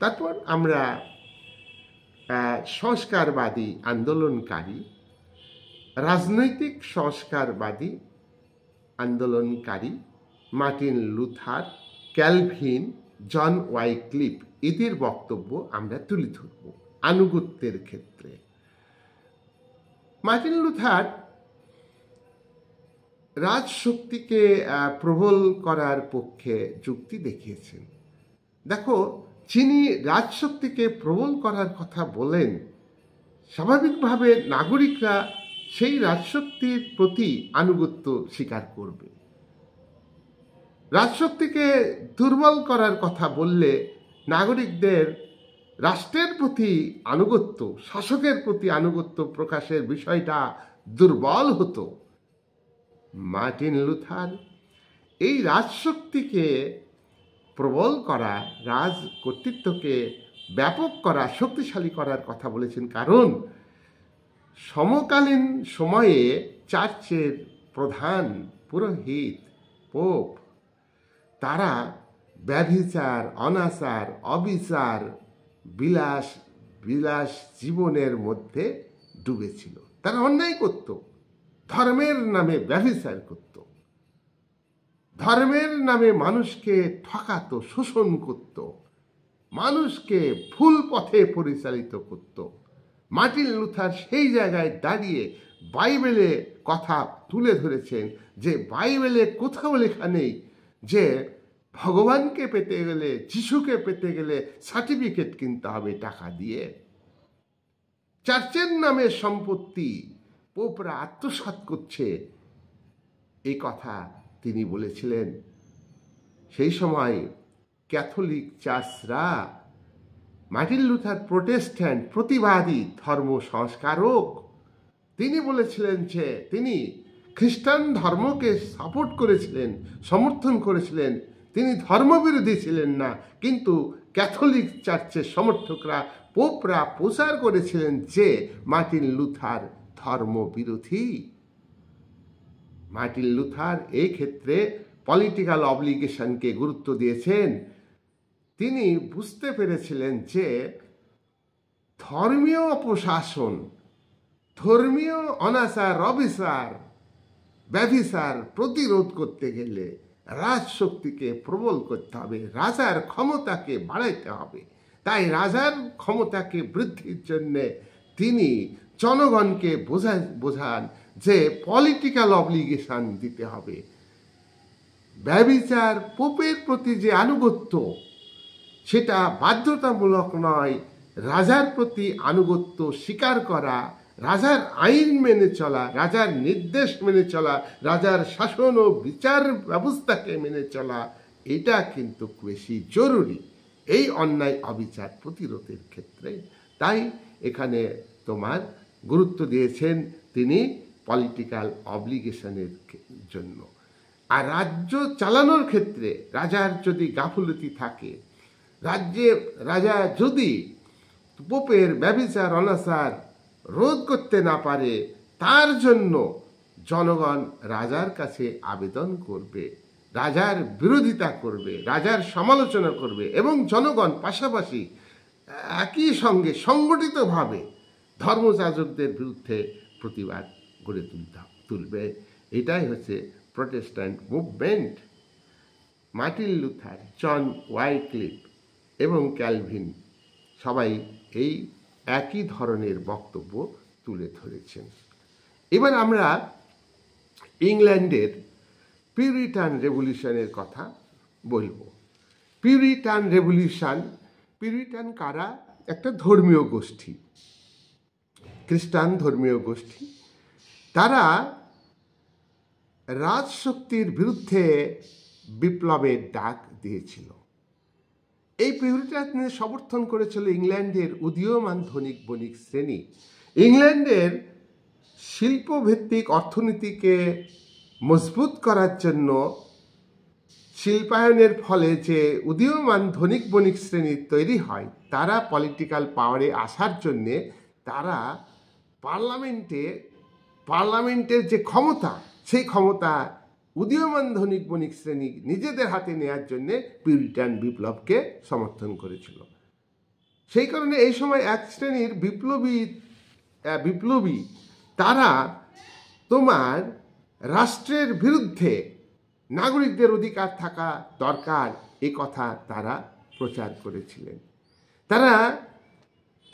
তারপর আমরা সংস্কারবাদী আন্দোলনকারী, রাজনৈতিক সংস্কারবাদী আন্দোলনকারী মার্টিন লুথার, ক্যালভিন, জন ওয়াইক্লিফ, এদের বক্তব্য আমরা তুলে ধরব আনুগত্যের ক্ষেত্রে। মার্টিন লুথার রাজশক্তিকে প্রবল করার পক্ষে যুক্তি দেখিয়েছেন। দেখো, যিনি রাজশক্তিকে প্রবল করার কথা বলেন, স্বাভাবিকভাবে নাগরিকরা সেই রাজশক্তির প্রতি আনুগত্য স্বীকার করবে। রাজশক্তিকে দুর্বল করার কথা বললে নাগরিকদের রাষ্ট্রের প্রতি আনুগত্য, শাসকের প্রতি আনুগত্য প্রকাশের বিষয়টা দুর্বল হতো। মার্টিন লুথার এই রাজশক্তিকে প্রবল করা, রাজ কর্তৃত্বকে ব্যাপক করা, শক্তিশালী করার কথা বলেছেন। কারণ সমকালীন সময়ে চার্চের প্রধান পুরোহিত, পোপ, তারা ব্যভিচার, অনাচার, অবিচার, বিলাস জীবনের মধ্যে ডুবেছিল। তারা অন্যায় করত, ধর্মের নামে ব্যভিচার করত, ধর্মের নামে মানুষকে ঠকাতো, শোষণ করত, মানুষকে ভুল পথে পরিচালিত করত। মার্টিন লুথার সেই জায়গায় দাঁড়িয়ে বাইবেলে কথা তুলে ধরেছেন, যে বাইবেলে কোথাও লেখা নেই যে ভগবানকে পেতে গেলে, যিশুকে পেতে গেলে সার্টিফিকেট কিনতে হবে টাকা দিয়ে। চার্চের নামে সম্পত্তি পোপরা আত্মসাৎ করছে, এই কথা তিনি বলেছিলেন। সেই সময় ক্যাথলিক চার্চরা, মার্টিন লুথার প্রোটেস্ট্যান্ট প্রতিবাদী ধর্ম সংস্কারক, তিনি বলেছিলেন যে তিনি খ্রিস্টান ধর্মকে সাপোর্ট করেছিলেন, সমর্থন করেছিলেন, তিনি ধর্মবিরোধী ছিলেন না। কিন্তু ক্যাথলিক চার্চের সমর্থকরা, পোপরা প্রচার করেছিলেন যে মার্টিন লুথার ধর্মবিরোধী। মার্টিন লুথার এই ক্ষেত্রে পলিটিক্যাল অব্লিগেশনকে গুরুত্ব দিয়েছেন। তিনি বুঝতে পেরেছিলেন যে ধর্মীয় অপশাসন, ধর্মীয় অনাচার, অবিচার, ব্যভিচার প্রতিরোধ করতে গেলে রাজশক্তিকে প্রবল করতে হবে, রাজার ক্ষমতাকে বাড়াইতে হবে। তাই রাজার ক্ষমতাকে বৃদ্ধির জন্য তিনি জনগণকে বোঝান যে পলিটিক্যাল অব্লিগেশন দিতে হবে। ব্যভিচার, পোপের প্রতি যে আনুগত্য, সেটা বাধ্যতামূলক নয়। রাজার প্রতি আনুগত্য স্বীকার করা, রাজার আইন মেনে চলা, রাজার নির্দেশ মেনে চলা, রাজার শাসন ও বিচার ব্যবস্থাকে মেনে চলা, এটা কিন্তু বেশি জরুরি এই অন্যায় অবিচার প্রতিরোধের ক্ষেত্রে। তাই এখানে তোমার গুরুত্ব দিয়েছেন তিনি পলিটিক্যাল অব্লিগেশনের জন্য। আর রাজ্য চালানোর ক্ষেত্রে রাজার যদি গাফিলতি থাকে, রাজা যদি পোপের ব্যভিচার অনাচার রোধ করতে না পারে, তার জন্য জনগণ রাজার কাছে আবেদন করবে, রাজার বিরোধিতা করবে, রাজার সমালোচনা করবে, এবং জনগণ পাশাপাশি একই সঙ্গে সংগঠিতভাবে ধর্মযাজকদের বিরুদ্ধে প্রতিবাদ গড়ে তুলবে। এটাই হচ্ছে প্রটেস্ট্যান্ট মুভমেন্ট। মার্টিন লুথার, জন ওয়াইক্লিফ এবং ক্যালভিন সবাই এই একই ধরনের বক্তব্য তুলে ধরেছেন। এবার আমরা ইংল্যান্ডের পিউরিটান রেভলিউশনের কথা বলবো। পিউরিটান রেভলিউশন, পিউরিটান কারা? একটা ধর্মীয় গোষ্ঠী, খ্রিস্টান ধর্মীয় গোষ্ঠী। তারা রাজশক্তির বিরুদ্ধে বিপ্লবের ডাক দিয়েছিল। এই পিউরিটানদের সমর্থন করেছিল ইংল্যান্ডের উদীয়মান ধনিক বণিক শ্রেণী। ইংল্যান্ডের শিল্পভিত্তিক অর্থনীতিকে মজবুত করার জন্য, শিল্পায়নের ফলে যে উদীয়মান ধনিক বণিক শ্রেণী তৈরি হয়, তারা পলিটিক্যাল পাওয়ারে আসার জন্যে তারা পার্লামেন্টের যে ক্ষমতা, সেই ক্ষমতা উদীয়মান ধনিক বণিক শ্রেণী নিজেদের হাতে নেওয়ার জন্য পিউরিটান বিপ্লবকে সমর্থন করেছিল। সেই কারণে এই সময় এক শ্রেণীর বিপ্লবী তারা তোমার রাষ্ট্রের বিরুদ্ধে নাগরিকদের অধিকার থাকা দরকার, এ কথা তারা প্রচার করেছিলেন।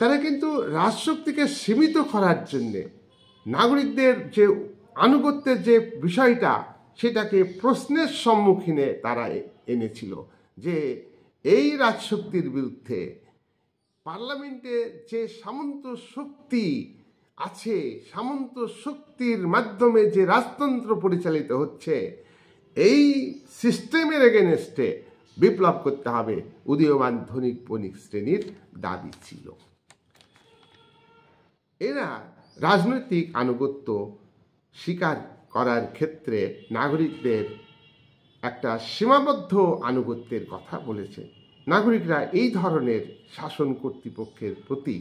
তারা কিন্তু রাজশক্তিকে সীমিত করার জন্যে নাগরিকদের যে আনুগত্যের যে বিষয়টা, সেটাকে প্রশ্নের সম্মুখীনে তারা এনেছিল যে এই রাজশক্তির বিরুদ্ধে পার্লামেন্টে যে সামন্ত শক্তি আছে, সামন্ত শক্তির মাধ্যমে যে রাজতন্ত্র পরিচালিত হচ্ছে, এই সিস্টেমের এগেনস্টে বিপ্লব করতে হবে, উদীয়মান ধনিক বণিক শ্রেণীর দাবি ছিল। এরা রাজনৈতিক আনুগত্য স্বীকার করার ক্ষেত্রে নাগরিকদের একটা সীমাবদ্ধ আনুগত্যের কথা বলেছে। নাগরিকরা এই ধরনের শাসন কর্তৃপক্ষের প্রতি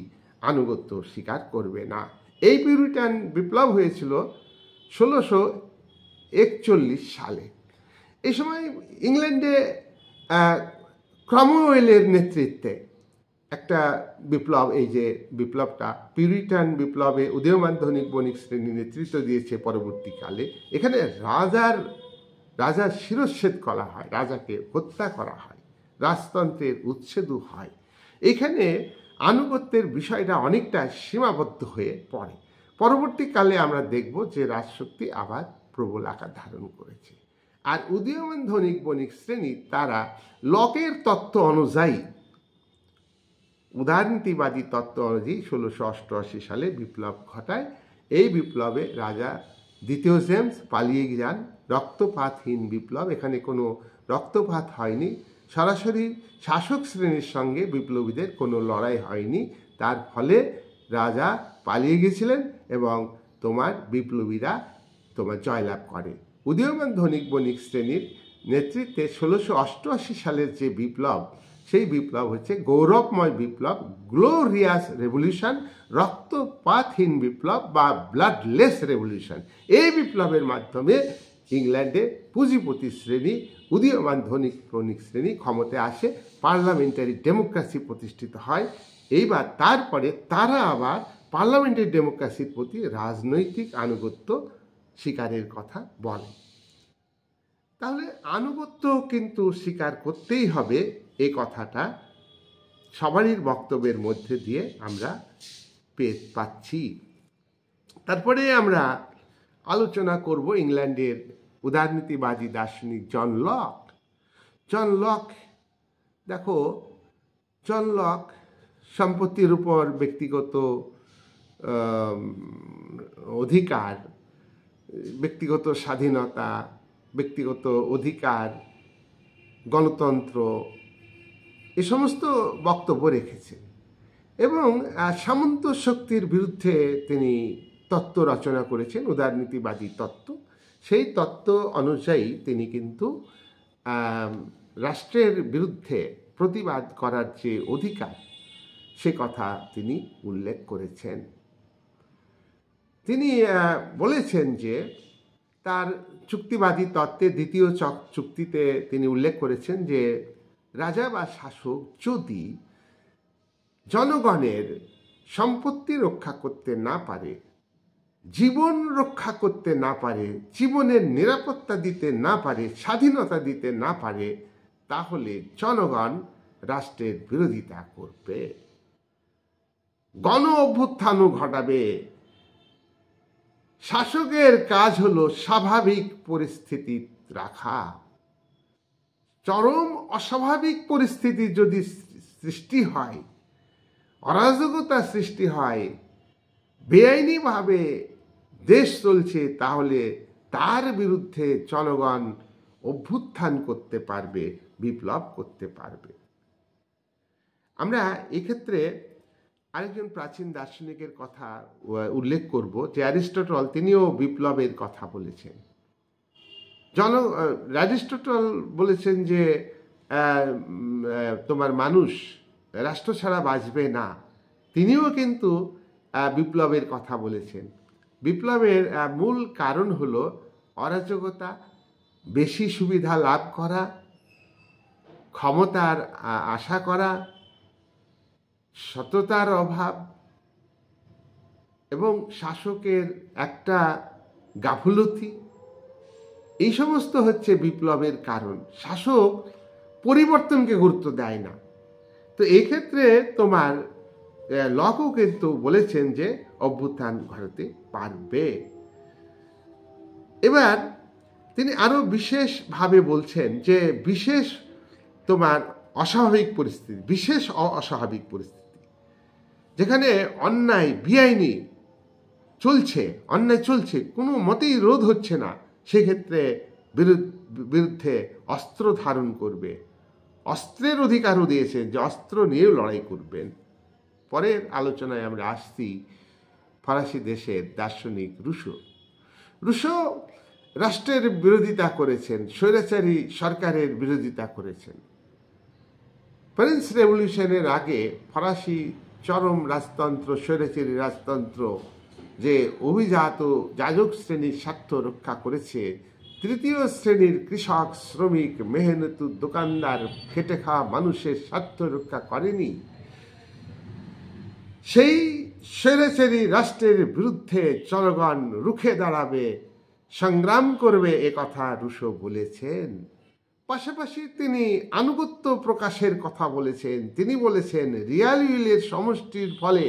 আনুগত্য স্বীকার করবে না। এই পিউরিটান বিপ্লব হয়েছিল 1641 সালে। এই সময় ইংল্যান্ডে ক্রমওয়েলের নেতৃত্বে একটা বিপ্লব, এই যে বিপ্লবটা পিউরিটান বিপ্লবে উদীয়মান ধনিক বণিক শ্রেণী নেতৃত্ব দিয়েছে পরবর্তীকালে, এখানে রাজার শিরচ্ছেদ করা হয়, রাজাকে হত্যা করা হয়, রাজতন্ত্রের উচ্ছেদ হয়। এখানে আনুগত্যের বিষয়টা অনেকটা সীমাবদ্ধ হয়ে পড়ে। পরবর্তীকালে আমরা দেখব যে রাজশক্তি আবার প্রবল আকার ধারণ করেছে। আর উদীয়মান ধনিক বণিক শ্রেণী তারা লকের তত্ত্ব অনুযায়ী, উদারনীতিবাদী তত্ত্ব অনুযায়ী 1688 সালে বিপ্লব ঘটায়। এই বিপ্লবে রাজা দ্বিতীয় জেমস পালিয়ে যান। রক্তপাতহীন বিপ্লব, এখানে কোনো রক্তপাত হয়নি, সরাসরি শাসক শ্রেণীর সঙ্গে বিপ্লবীদের কোনো লড়াই হয়নি। তার ফলে রাজা পালিয়ে গেছিলেন এবং বিপ্লবীরা জয়লাভ করে। উদীয়মান ধনিক বণিক শ্রেণীর নেতৃত্বে 1688 সালের যে বিপ্লব, সেই বিপ্লব হচ্ছে গৌরবময় বিপ্লব, গ্লোরিয়াস রেভলিউশন, রক্তপাতহীন বিপ্লব বা ব্লাডলেস রেভলিউশন। এই বিপ্লবের মাধ্যমে ইংল্যান্ডে পুঁজিপতি শ্রেণী, উদীয়মান ধনিক বণিক শ্রেণী ক্ষমতায় আসে, পার্লামেন্টারি ডেমোক্রেসি প্রতিষ্ঠিত হয়। এইবার তারপরে তারা আবার পার্লামেন্টারি ডেমোক্রেসির প্রতি রাজনৈতিক আনুগত্য স্বীকারের কথা বলে। তাহলে আনুগত্য কিন্তু স্বীকার করতেই হবে, এই কথাটা সবারই বক্তব্যের মধ্যে দিয়ে আমরা পাচ্ছি। তারপরে আমরা আলোচনা করব ইংল্যান্ডের উদারনীতিবাদী দার্শনিক জন লক। দেখো, জন লক সম্পত্তির উপর ব্যক্তিগত অধিকার, ব্যক্তিগত স্বাধীনতা, ব্যক্তিগত অধিকার, গণতন্ত্র, এ সমস্ত বক্তব্য রেখেছেন এবং সামন্ত শক্তির বিরুদ্ধে তিনি তত্ত্ব রচনা করেছেন, উদারনীতিবাদী তত্ত্ব। সেই তত্ত্ব অনুযায়ী তিনি কিন্তু রাষ্ট্রের বিরুদ্ধে প্রতিবাদ করার যে অধিকার, সে কথা তিনি উল্লেখ করেছেন। তিনি বলেছেন যে তার চুক্তিবাদী তত্ত্বের দ্বিতীয় চুক্তিতে তিনি উল্লেখ করেছেন যে রাজা বা শাসক যদি জনগণের সম্পত্তি রক্ষা করতে না পারে, জীবন রক্ষা করতে না পারে, জীবনের নিরাপত্তা দিতে না পারে, স্বাধীনতা দিতে না পারে, তাহলে জনগণ রাষ্ট্রের বিরোধিতা করবে, গণ অভ্যুত্থানও ঘটাবে। শাসকের কাজ হলো স্বাভাবিক পরিস্থিতি রাখা। চরম অস্বাভাবিক পরিস্থিতি যদি সৃষ্টি হয়, অরাজকতা সৃষ্টি হয়, বেআইনিভাবে দেশ চলছে, তাহলে তার বিরুদ্ধে জনগণ অভ্যুত্থান করতে পারবে, বিপ্লব করতে পারবে। আমরা এক্ষেত্রে আরেকজন প্রাচীন দার্শনিকের কথা উল্লেখ করব, যে অ্যারিস্টটল, তিনিও বিপ্লবের কথা বলেছেন। অ্যারিস্টটল বলেছেন যে মানুষ রাষ্ট্র ছাড়া বাঁচবে না। তিনিও কিন্তু বিপ্লবের কথা বলেছেন। বিপ্লবের মূল কারণ হলো অরাজকতা, বেশি সুবিধা লাভ করা, ক্ষমতার আশা করা, সততার অভাব এবং শাসকের একটা গাফলতি, এই সমস্ত হচ্ছে বিপ্লবের কারণ। শাসক পরিবর্তনকে গুরুত্ব দেয় না। তো এই ক্ষেত্রে লকও কিন্তু বলেছেন যে অভ্যুত্থান ঘটাতে পারবে। এবার তিনি আরো বিশেষভাবে বলছেন যে বিশেষ অস্বাভাবিক পরিস্থিতি, বিশেষ অস্বাভাবিক পরিস্থিতি, যেখানে অন্যায় বেআইনি চলছে, কোনো মতেই রোধ হচ্ছে না, সেক্ষেত্রে বিরুদ্ধে অস্ত্র ধারণ করবে। অস্ত্রের অধিকারও দিয়েছেন যে অস্ত্র নিয়েও লড়াই করবেন। পরের আলোচনায় আমরা আসছি ফরাসি দেশের দার্শনিক রুশো রাষ্ট্রের বিরোধিতা করেছেন, স্বৈরাচারী সরকারের বিরোধিতা করেছেন। ফ্রেঞ্চ রেভলিউশনের আগে ফরাসি চরম রাজতন্ত্র, স্বৈরাচারী রাজতন্ত্র, যে অভিজাত যাজক শ্রেণীর স্বার্থ রক্ষা করেছে, তৃতীয় শ্রেণীর কৃষক, শ্রমিক, মেহনতু, দোকানদার, খেটে খাওয়া মানুষের স্বার্থ রক্ষা করেনি। সেই স্বৈরাচারী রাষ্ট্রের বিরুদ্ধে জনগণ রুখে দাঁড়াবে, সংগ্রাম করবে, এ কথা রুশো বলেছেন। পাশাপাশি তিনি আনুগত্য প্রকাশের কথা বলেছেন। তিনি বলেছেন রিয়াল উইলের সমষ্টির ফলে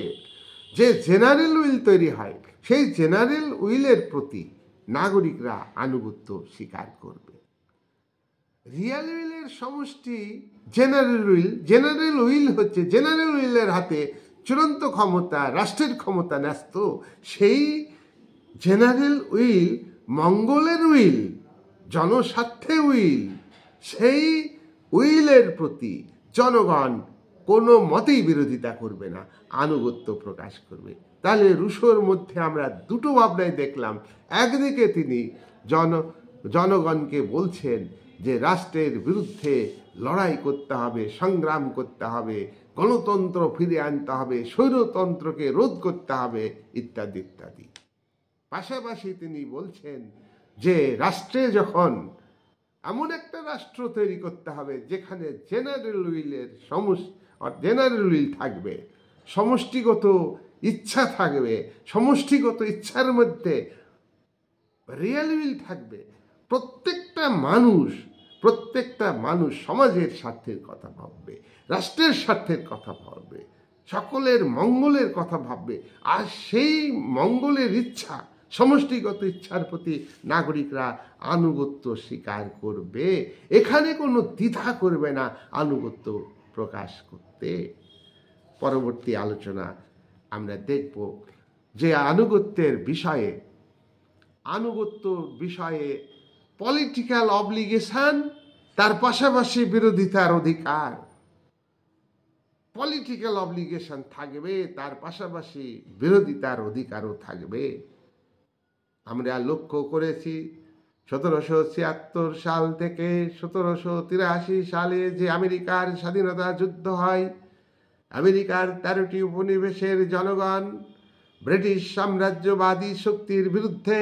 যে জেনারেল উইল তৈরি হয়, সেই জেনারেল উইলের প্রতি নাগরিকরা আনুগত্য স্বীকার করবে। রিয়াল উইলের সমষ্টি জেনারেল উইল। জেনারেল উইল হচ্ছে জেনারেল উইলের হাতে চূড়ান্ত ক্ষমতা, রাষ্ট্রের ক্ষমতা ন্যস্ত। সেই জেনারেল উইল মঙ্গলের উইল, জনস্বার্থে উইল। সেই উইলের প্রতি জনগণ কোনো মতেই বিরোধিতা করবে না, আনুগত্য প্রকাশ করবে। তাহলে রুশোর মধ্যে আমরা দুটো ভাবনাই দেখলাম। একদিকে তিনি জনগণকে বলছেন যে রাষ্ট্রের বিরুদ্ধে লড়াই করতে হবে, সংগ্রাম করতে হবে, গণতন্ত্র ফিরে আনতে হবে, স্বৈরতন্ত্রকে রোধ করতে হবে, ইত্যাদি ইত্যাদি। পাশাপাশি তিনি বলছেন যে রাষ্ট্রে যখন এমন একটা রাষ্ট্র তৈরি করতে হবে যেখানে জেনারেল উইল থাকবে, সমষ্টিগত ইচ্ছা থাকবে, সমষ্টিগত ইচ্ছার মধ্যে রিয়েল উইল থাকবে। প্রত্যেকটা মানুষ সমাজের স্বার্থের কথা ভাববে, রাষ্ট্রের স্বার্থের কথা ভাববে, সকলের মঙ্গলের কথা ভাববে। আর সেই মঙ্গলের ইচ্ছা, সমষ্টিগত ইচ্ছার প্রতি নাগরিকরা আনুগত্য স্বীকার করবে। এখানে কোনো দ্বিধা করবে না আনুগত্য প্রকাশ করতে। পরবর্তী আলোচনা আমরা দেখব যে আনুগত্য বিষয়ে পলিটিক্যাল অব্লিগেশন, তার পাশাপাশি বিরোধিতার অধিকার। পলিটিক্যাল অব্লিগেশন থাকবে, তার পাশাপাশি বিরোধিতার অধিকারও থাকবে। আমরা লক্ষ্য করেছি 1776 সাল থেকে 1783 সালে যে আমেরিকার স্বাধীনতা যুদ্ধ হয়, আমেরিকার 13টি উপনিবেশের জনগণ ব্রিটিশ সাম্রাজ্যবাদী শক্তির বিরুদ্ধে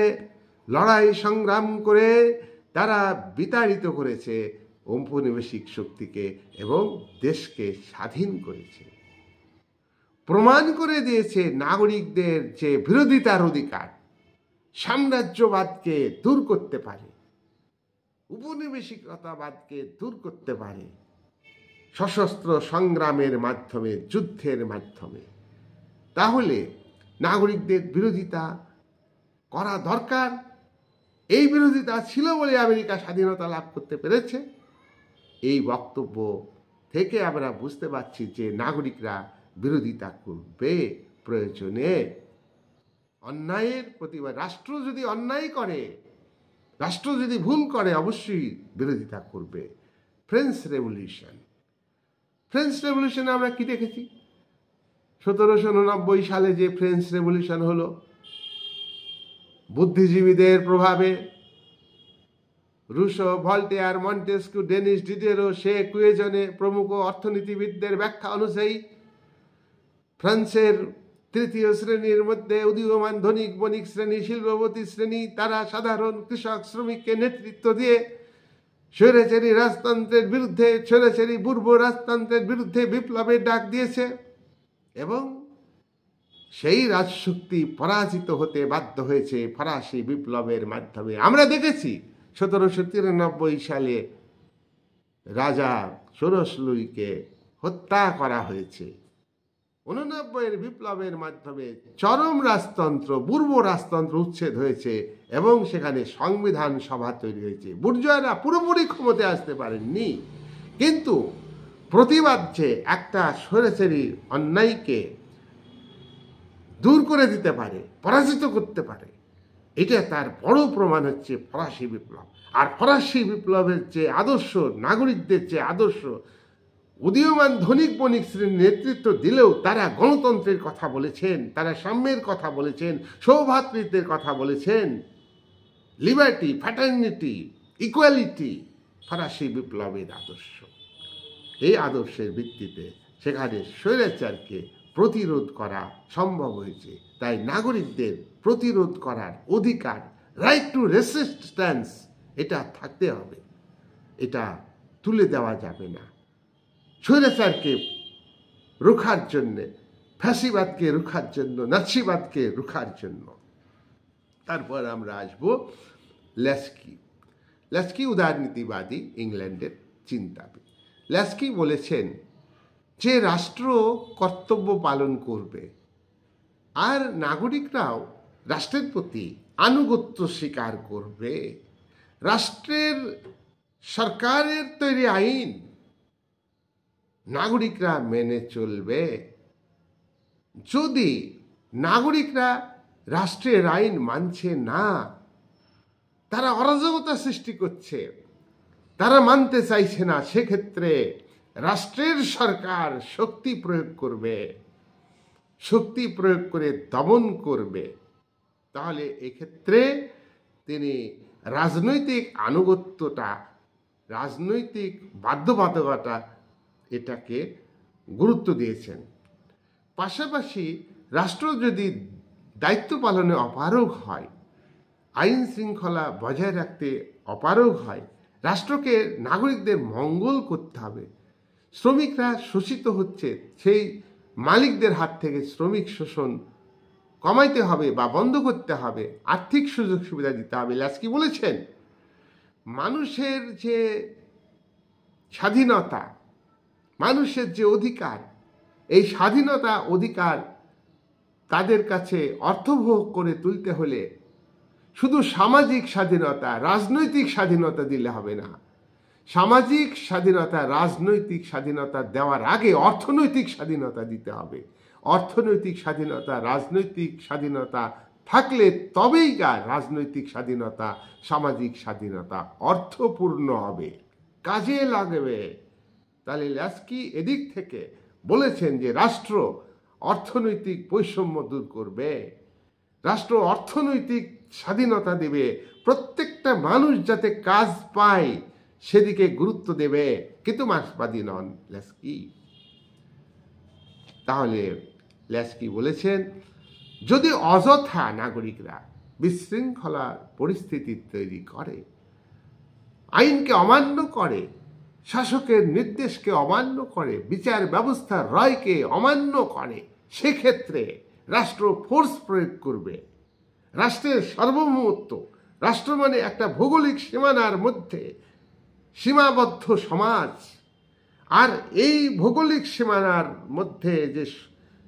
লড়াই সংগ্রাম করে তারা বিতাড়িত করেছে ঔপনিবেশিক শক্তিকে এবং দেশকে স্বাধীন করেছে। প্রমাণ করে দিয়েছে নাগরিকদের যে বিরোধিতার অধিকার সাম্রাজ্যবাদকে দূর করতে পারে, উপনিবেশিকতাবাদকে দূর করতে পারে সশস্ত্র সংগ্রামের মাধ্যমে, যুদ্ধের মাধ্যমে। তাহলে নাগরিকদের বিরোধিতা করা দরকার। এই বিরোধিতা ছিল বলে আমেরিকা স্বাধীনতা লাভ করতে পেরেছে। এই বক্তব্য থেকে আমরা বুঝতে পারছি যে নাগরিকরা বিরোধিতা করবে প্রয়োজনে। অন্যায়ের প্রতিবাদ, রাষ্ট্র যদি অন্যায় করে, রাষ্ট্র যদি ভুল করে, অবশ্যই বিরোধিতা করবে। ফ্রেঞ্চ রেভলিউশনে আমরা কি দেখেছি? 1789 সালে যে ফ্রেঞ্চ রেভলিউশন হলো, বুদ্ধিজীবীদের প্রভাবে রুশো, ভল্টেয়ার, মন্টেস্কিউ, ডেনিস ডিডেরো, সে কুয়েজনে প্রমুখ অর্থনীতিবিদদের ব্যাখ্যা অনুযায়ী ফ্রান্সের তৃতীয় শ্রেণীর মধ্যে উদীয়মান ধনিক বণিক শ্রেণী, শিল্পপতি শ্রেণী, তারা সাধারণ কৃষক শ্রমিককে নেতৃত্ব দিয়ে স্বৈরাচারী রাজতন্ত্রের বিরুদ্ধে, স্বৈরাচারী পূর্ব রাজতন্ত্রের বিরুদ্ধে বিপ্লবের ডাক দিয়েছে এবং সেই রাজশক্তি পরাজিত হতে বাধ্য হয়েছে ফরাসি বিপ্লবের মাধ্যমে। আমরা দেখেছি 1793 সালে রাজা ষোড়শ লুইকে হত্যা করা হয়েছে। 89 বিপ্লবের মাধ্যমে চরম রাজতন্ত্র, পূর্ব রাজতন্ত্র উচ্ছেদ হয়েছে এবং সেখানে সংবিধান সভা তৈরি হয়েছে। বুর্জোয়ারা পুরোপুরি ক্ষমতায় আসতে পারেননি, কিন্তু প্রতিবাদ যে একটা স্বৈরাচারী অন্যায়কে দূর করে দিতে পারে, পরাজিত করতে পারে, এটা তার বড় প্রমাণ হচ্ছে ফরাসি বিপ্লব। আর ফরাসি বিপ্লবের যে আদর্শ, নাগরিকদের যে আদর্শ, উদীয়মান ধনিক বণিক শ্রেণীর নেতৃত্ব দিলেও তারা গণতন্ত্রের কথা বলেছেন, তারা সাম্যের কথা বলেছেন, সৌভ্রাতৃত্বের কথা বলেছেন, লিবার্টি, ফ্র্যাটার্নিটি, ইকুয়ালিটি ফরাসি বিপ্লবের আদর্শ। এই আদর্শের ভিত্তিতে সেখানে স্বৈরাচারকে প্রতিরোধ করা সম্ভব হয়েছে। তাই নাগরিকদের প্রতিরোধ করার অধিকার, রাইট টু রেসিস্ট্যান্স, এটা থাকতে হবে, এটা তুলে দেওয়া যাবে না। স্বৈরাচারকে রুখার জন্যে, ফ্যাসিবাদকে রুখার জন্য, নাৎসিবাদকে রুখার জন্য। তারপর আমরা আসব ল্যাস্কি উদারনীতিবাদী ইংল্যান্ডের চিন্তাবিদ। ল্যাস্কি বলেছেন যে রাষ্ট্র কর্তব্য পালন করবে আর নাগরিকরাও রাষ্ট্রের প্রতি আনুগত্য স্বীকার করবে, রাষ্ট্রের সরকারের তৈরি আইন নাগরিকরা মেনে চলবে। যদি নাগরিকরা রাষ্ট্রের আইন মানছে না, তারা অরাজকতা সৃষ্টি করছে, তারা মানতে চাইছে না, সেক্ষেত্রে রাষ্ট্রের সরকার শক্তি প্রয়োগ করবে, শক্তি প্রয়োগ করে দমন করবে। তাহলে এক্ষেত্রে তিনি রাজনৈতিক আনুগত্যটা, রাজনৈতিক বাধ্যবাধকতা এটাকে গুরুত্ব দিয়েছেন। পাশাপাশি রাষ্ট্র যদি দায়িত্ব পালনে অপারগ হয়, আইন শৃঙ্খলা বজায় রাখতে অপারগ হয়, রাষ্ট্রকে নাগরিকদের মঙ্গল করতে হবে। শ্রমিকরা শোষিত হচ্ছে, সেই মালিকদের হাত থেকে শ্রমিক শোষণ কমাইতে হবে বা বন্ধ করতে হবে, আর্থিক সুযোগ সুবিধা দিতে হবে। ল্যাস্কি বলেছেন মানুষের যে স্বাধীনতা, মানুষের যে অধিকার, এই স্বাধীনতা অধিকার তাদের কাছে অর্থবহ করে তুলতে হলে শুধু সামাজিক স্বাধীনতা, রাজনৈতিক স্বাধীনতা দিলে হবে না। সামাজিক স্বাধীনতা, রাজনৈতিক স্বাধীনতা দেওয়ার আগে অর্থনৈতিক স্বাধীনতা দিতে হবে। অর্থনৈতিক স্বাধীনতা, রাজনৈতিক স্বাধীনতা থাকলে তবেই রাজনৈতিক স্বাধীনতা, সামাজিক স্বাধীনতা অর্থপূর্ণ হবে, কাজে লাগবে। তাহলে ল্যাস্কি এদিক থেকে বলেছেন যে রাষ্ট্র অর্থনৈতিক বৈষম্য দূর করবে, রাষ্ট্র অর্থনৈতিক স্বাধীনতা দেবে, প্রত্যেকটা মানুষ যাতে কাজ পায় সেদিকে গুরুত্ব দেবে, কিন্তু মার্ক্সবাদী নন ল্যাস্কি। তাহলে ল্যাস্কি বলেছেন যদি অযথা নাগরিকরা বিশৃঙ্খলার পরিস্থিতি তৈরি করে, আইনকে অমান্য করে, শাসকের নির্দেশকে অমান্য করে, বিচার ব্যবস্থার রায়কে অমান্য করে, সেক্ষেত্রে রাষ্ট্র ফোর্স প্রয়োগ করবে। রাষ্ট্রের সার্বভৌমত্ব, রাষ্ট্র মানে একটা ভৌগোলিক সীমানার মধ্যে সীমাবদ্ধ সমাজ, আর এই ভৌগোলিক সীমানার মধ্যে যে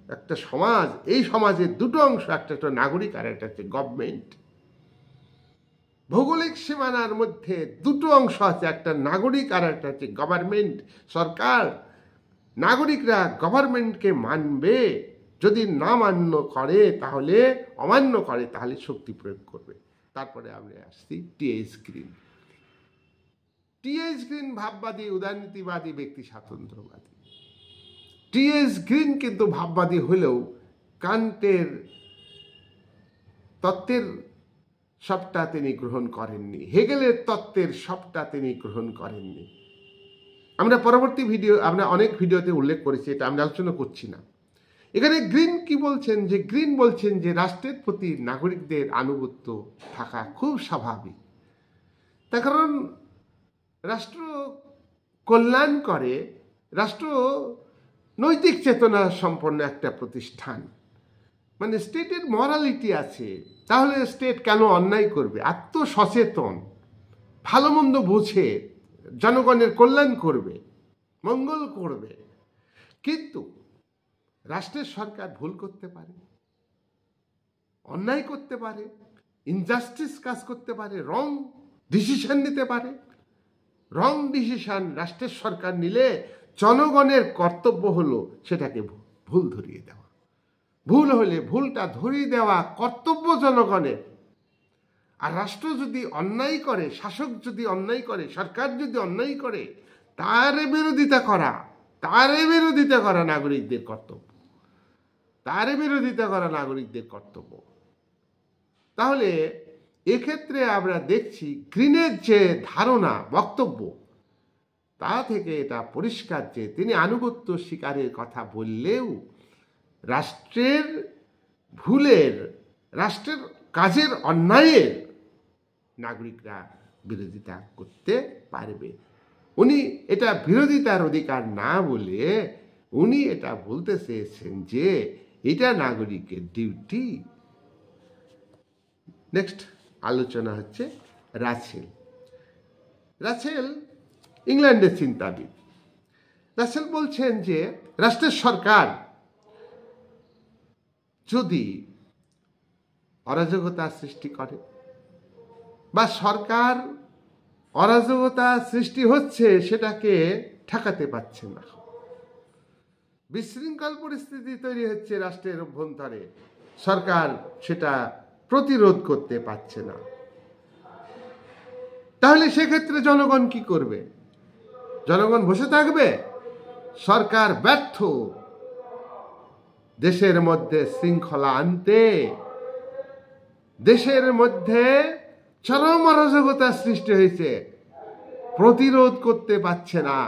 একটা সমাজ, এই সমাজের দুটো অংশ, একটা হচ্ছে নাগরিক আর একটা হচ্ছে গভর্নমেন্ট। ভৌগোলিক সীমানার মধ্যে দুটো অংশ আছে, একটা নাগরিক আর একটা হচ্ছে গভর্নমেন্ট, সরকার। নাগরিকরা গভর্নমেন্টকে মানবে, যদি না মান্য করে তাহলে, অমান্য করে তাহলে শক্তি প্রয়োগ করবে। তারপরে আমরা আসছি টি.এইচ. গ্রিন। টি.এইচ. গ্রিন ভাববাদী, উদারনীতিবাদী, ব্যক্তি স্বাতন্ত্র্যবাদী। টি.এইচ. গ্রিন কিন্তু ভাববাদী হলেও কান্টের তত্ত্বের সবটা তিনি গ্রহণ করেননি, হেগেলের তত্ত্বের সবটা তিনি গ্রহণ করেননি। আমরা পরবর্তী আমরা অনেক ভিডিওতে উল্লেখ করেছি, এটা আমরা আলোচনা করছি না। এখানে গ্রিন কি বলছেন, যে গ্রিন বলছেন যে রাষ্ট্রের প্রতি নাগরিকদের আনুগত্য থাকা খুব স্বাভাবিক। তার কারণ রাষ্ট্র কল্যাণ করে, রাষ্ট্র নৈতিক চেতনা সম্পন্ন একটা প্রতিষ্ঠান, মানে স্টেটের মরালিটি আছে। তাহলে স্টেট কেন অন্যায় করবে? আত্মসচেতন, ভালো মন্দ বোঝে, জনগণের কল্যাণ করবে, মঙ্গল করবে। কিন্তু রাষ্ট্রের সরকার ভুল করতে পারে, অন্যায় করতে পারে, ইনজাস্টিস কাজ করতে পারে, রং ডিসিশন নিতে পারে। রং ডিসিশন রাষ্ট্রের সরকার নিলে জনগণের কর্তব্য হলো সেটাকে ভুল ধরিয়ে দেওয়া। ভুল হলে ভুলটা ধরিয়ে দেওয়া কর্তব্য জনগণের। আর রাষ্ট্র যদি অন্যায় করে, শাসক যদি অন্যায় করে, সরকার যদি অন্যায় করে, তার বিরোধিতা করা নাগরিকদের কর্তব্য, তার বিরোধিতা করা নাগরিকদের কর্তব্য। তাহলে এক্ষেত্রে আমরা দেখছি গ্রিনের যে ধারণা, বক্তব্য, তা থেকে এটা পরিষ্কার যে তিনি আনুগত্য স্বীকারের কথা বললেও রাষ্ট্রের ভুলের, রাষ্ট্রের কাজের অন্যায়ের নাগরিকরা বিরোধিতা করতে পারবে। উনি এটা বিরোধিতার অধিকার না বলে উনি এটা বলতে চেয়েছেন যে এটা নাগরিকের ডিউটি। নেক্সট আলোচনা হচ্ছে রাসেল। রাসেল ইংল্যান্ডের চিন্তাবিদ। রাসেল বলছেন যে রাষ্ট্রের সরকার যদি অরাজকতা সৃষ্টি করে, বা সরকার অরাজকতা সৃষ্টি হচ্ছে সেটাকে ঠেকাতে পারছে না। বিশৃঙ্খল পরিস্থিতি তৈরি হচ্ছে রাষ্ট্রের অভ্যন্তরে, সরকার সেটা প্রতিরোধ করতে পারছে না। তাহলে সেক্ষেত্রে জনগণ কি করবে? জনগণ বসে থাকবে? সরকার ব্যর্থ দেশের মধ্যে শৃঙ্খলা আনতে, দেশের মধ্যে চরম অরাজকতা সৃষ্টি হয়েছে, প্রতিরোধ করতে পারছে না।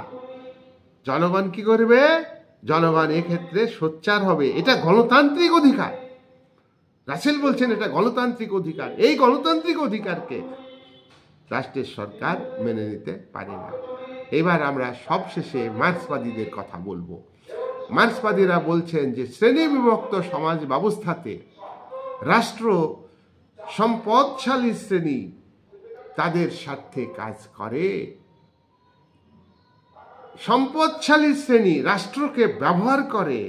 জনগণ কি করবে? জনগণ এক্ষেত্রে সোচ্চার হবে। এটা গণতান্ত্রিক অধিকার। রাসেল বলছেন এটা গণতান্ত্রিক অধিকার। এই গণতান্ত্রিক অধিকারকে রাষ্ট্রের সরকার মেনে নিতে পারে না। এবার আমরা সবশেষে মার্ক্সবাদীদের কথা বলবো। মার্ক্সবাদীরা বলছেন যে শ্রেণী বিভক্ত সমাজ ব্যবস্থাতে রাষ্ট্র সম্পদশালী শ্রেণী তাদের স্বার্থে কাজ করে। সম্পদশালী শ্রেণী রাষ্ট্রকে ব্যবহার করে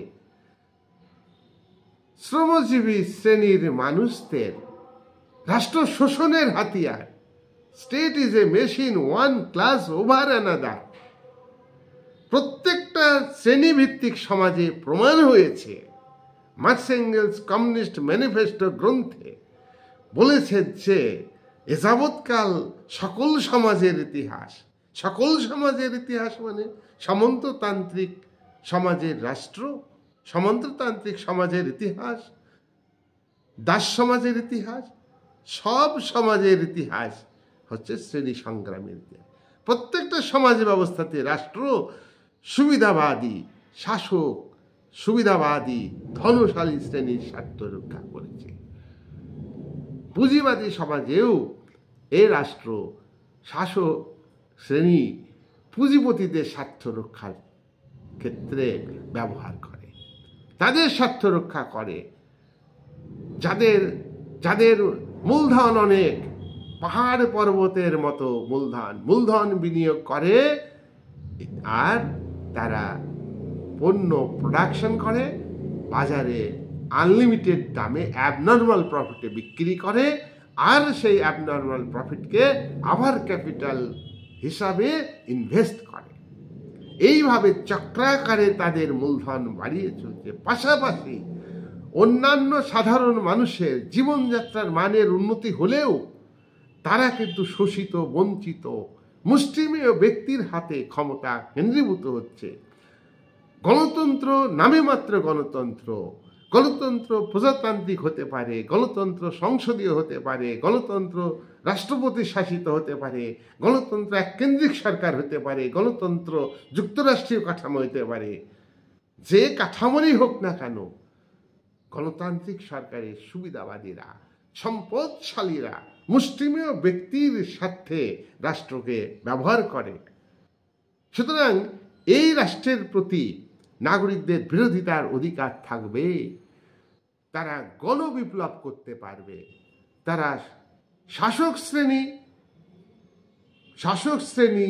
শ্রমজীবী শ্রেণীর মানুষদের রাষ্ট্র শোষণের হাতিয়ার। State is a machine, one class over another. প্রত্যেকটা শ্রেণীভিত্তিক সমাজে প্রমাণ হয়েছে। মার্কস এঙ্গেলস কমিউনিস্ট ম্যানিফেস্টো গ্রন্থে বলেছেন যে এযাবৎকাল সকল সমাজের ইতিহাস, সকল সমাজের ইতিহাস মানে সামন্ততান্ত্রিক সমাজের রাষ্ট্র, সামন্ততান্ত্রিক সমাজের ইতিহাস, দাস সমাজের ইতিহাস, সব সমাজের ইতিহাস হচ্ছে শ্রেণী সংগ্রামের ইতিহাস। প্রত্যেকটা সমাজ ব্যবস্থাতে রাষ্ট্র সুবিধাবাদী শাসক, সুবিধাবাদী ধনশালী শ্রেণীর স্বার্থ রক্ষা করেছে। পুঁজিবাদী সমাজেও এই রাষ্ট্র শাসক শ্রেণী পুঁজিপতিদের স্বার্থ রক্ষার ক্ষেত্রে ব্যবহার করে, তাদের স্বার্থ রক্ষা করে। যাদের যাদের মূলধন অনেক, পাহাড় পর্বতের মতো মূলধন বিনিয়োগ করে, আর তারা পণ্য প্রোডাকশন করে, বাজারে আনলিমিটেড দামে অ্যাবনর্মাল প্রফিটে বিক্রি করে, আর সেই অ্যাবনর্মাল প্রফিটকে আবার ক্যাপিটাল হিসাবে ইনভেস্ট করে। এইভাবে চক্রাকারে তাদের মূলধন বাড়িয়ে চলছে। পাশাপাশি অন্যান্য সাধারণ মানুষের জীবনযাত্রার মানের উন্নতি হলেও তারা কিন্তু শোষিত, বঞ্চিত, মুষ্টিমেয় ব্যক্তির হাতে ক্ষমতা কেন্দ্রীভূত হচ্ছে। গণতন্ত্র নামে মাত্র গণতন্ত্র, গণতন্ত্র প্রজাতান্ত্রিক হতে পারে, গণতন্ত্র সংসদীয় হতে পারে, গণতন্ত্র রাষ্ট্রপতি শাসিত হতে পারে, গণতন্ত্র এককেন্দ্রিক সরকার হতে পারে, গণতন্ত্র যুক্তরাষ্ট্রীয় কাঠামো হতে পারে। যে কাঠামোরই হোক না কেন, গণতান্ত্রিক সরকারের সুবিধাবাদীরা, সম্পদশালীরা মুষ্টিমেয় ব্যক্তির স্বার্থে রাষ্ট্রকে ব্যবহার করে। সুতরাং এই রাষ্ট্রের প্রতি নাগরিকদের বিরোধিতার অধিকার থাকবে। তারা গণবিপ্লব করতে পারবে। তারা শাসক শ্রেণী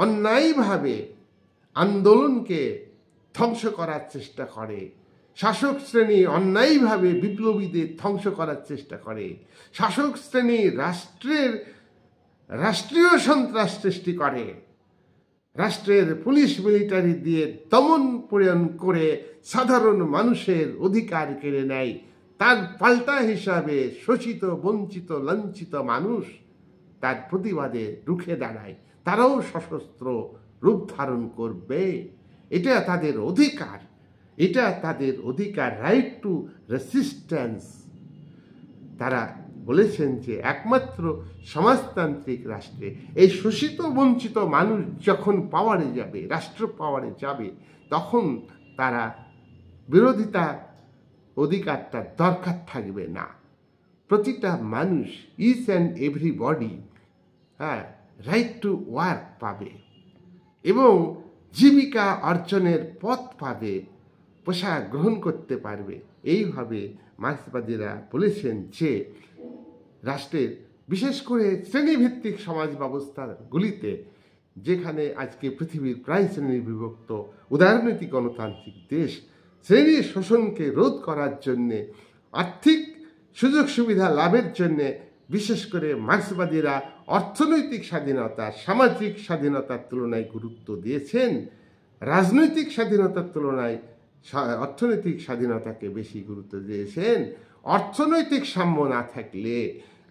অন্যায়ভাবে আন্দোলনকে ধ্বংস করার চেষ্টা করে, শাসক শ্রেণী অন্যায়ভাবে বিপ্লবীদের ধ্বংস করার চেষ্টা করে, শাসক শ্রেণী রাষ্ট্রীয় সন্ত্রাস সৃষ্টি করে, রাষ্ট্রের পুলিশ মিলিটারি দিয়ে দমন পীড়ন করে সাধারণ মানুষের অধিকার কেড়ে নেয়। তার পাল্টা হিসাবে শোষিত, বঞ্চিত, লাঞ্ছিত মানুষ তার প্রতিবাদে রুখে দাঁড়ায়। তারাও সশস্ত্র রূপ ধারণ করবে। এটা তাদের অধিকার, এটা তাদের অধিকার, রাইট টু রেসিস্ট্যান্স। তারা বলেছেন যে একমাত্র সমাজতান্ত্রিক রাষ্ট্রে এই শোষিত বঞ্চিত মানুষ যখন পাওয়ারে যাবে, রাষ্ট্র পাওয়ারে যাবে, তখন তারা বিরোধিতা অধিকারটা দরকার থাকবে না। প্রতিটা মানুষ, each and everybody, right to work পাবে এবং জীবিকা অর্জনের পথ পাবে, পোশাক গ্রহণ করতে পারবে। এইভাবে মার্ক্সবাদীরা বলেছেন যে রাষ্ট্রের, বিশেষ করে শ্রেণীভিত্তিক সমাজ ব্যবস্থাগুলিতে, যেখানে আজকে পৃথিবীর প্রায় শ্রেণী বিভক্ত উদারনীতি গণতান্ত্রিক দেশ, শ্রেণী শোষণকে রোধ করার জন্যে, আর্থিক সুযোগ সুবিধা লাভের জন্যে বিশেষ করে মার্ক্সবাদীরা অর্থনৈতিক স্বাধীনতা, সামাজিক স্বাধীনতার তুলনায় গুরুত্ব দিয়েছেন, রাজনৈতিক স্বাধীনতার তুলনায় অর্থনৈতিক স্বাধীনতাকে বেশি গুরুত্ব দিয়েছেন। অর্থনৈতিক সাম্য না থাকলে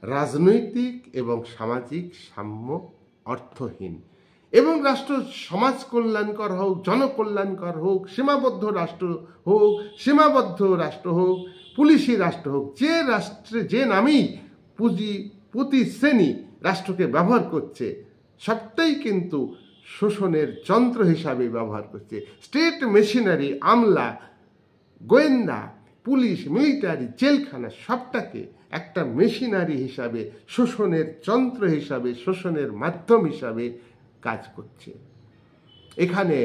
রাজনৈতিক এবং সামাজিক সাম্য অর্থহীন, এবং রাষ্ট্র সমাজ কল্যাণকর হোক, জনকল্যাণকর হোক, সীমাবদ্ধ রাষ্ট্র হোক, পুলিশি রাষ্ট্র হোক, যে রাষ্ট্রে যে নামেই পুঁজি শ্রেণী রাষ্ট্রকে ব্যবহার করছে, সবটাই কিন্তু শোষণের যন্ত্র হিসাবে ব্যবহার করছে। স্টেট মেশিনারি, আমলা, গোয়েন্দা, পুলিশ, মিলিটারি, জেলখানা সবটাকে একটা মেশিনারি হিসাবে, শোষণের যন্ত্র হিসাবে, শোষণের মাধ্যম হিসাবে কাজ করছে। এখানে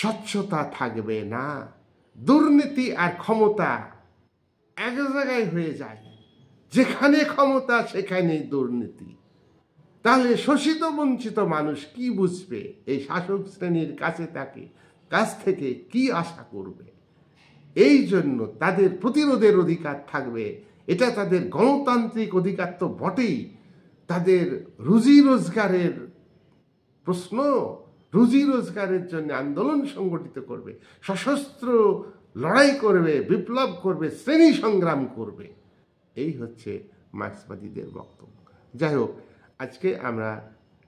স্বচ্ছতা থাকবে না, দুর্নীতি আর ক্ষমতা এক জায়গায় হয়ে যায়। যেখানে ক্ষমতা সেখানেই দুর্নীতি। তাহলে শোষিত বঞ্চিত মানুষ কি বুঝবে? এই শাসক শ্রেণীর কাছ থেকে কি আশা করবে? এই জন্য তাদের প্রতিরোধের অধিকার থাকবে, এটা তাদের গণতান্ত্রিক অধিকার তো বটেই। তাদের রুজি রোজগারের প্রশ্ন, রুজি রোজগারের জন্য আন্দোলন সংগঠিত করবে, সশস্ত্র লড়াই করবে, বিপ্লব করবে, শ্রেণী সংগ্রাম করবে। এই হচ্ছে মার্ক্সবাদীদের বক্তব্য। যাই হোক, আজকে আমরা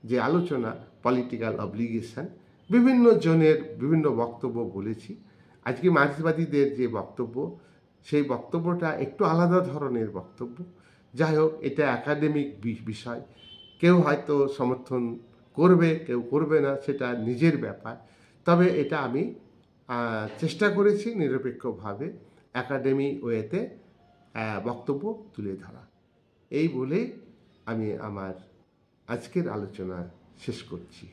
যে আলোচনা, পলিটিক্যাল অব্লিগেশন, বিভিন্ন জনের বিভিন্ন বক্তব্য বলেছি। আজকে মার্ক্সবাদীদের যে বক্তব্য, সেই বক্তব্যটা একটু আলাদা ধরনের বক্তব্য। যাই হোক, এটা একাডেমিক বিষয়, কেউ হয়তো সমর্থন করবে, কেউ করবে না, সেটা নিজের ব্যাপার। তবে এটা আমি চেষ্টা করেছি নিরপেক্ষভাবে একাডেমি ওয়েতে বক্তব্য তুলে ধরা। এই বলে আমি আমার আজকের আলোচনা শেষ করছি।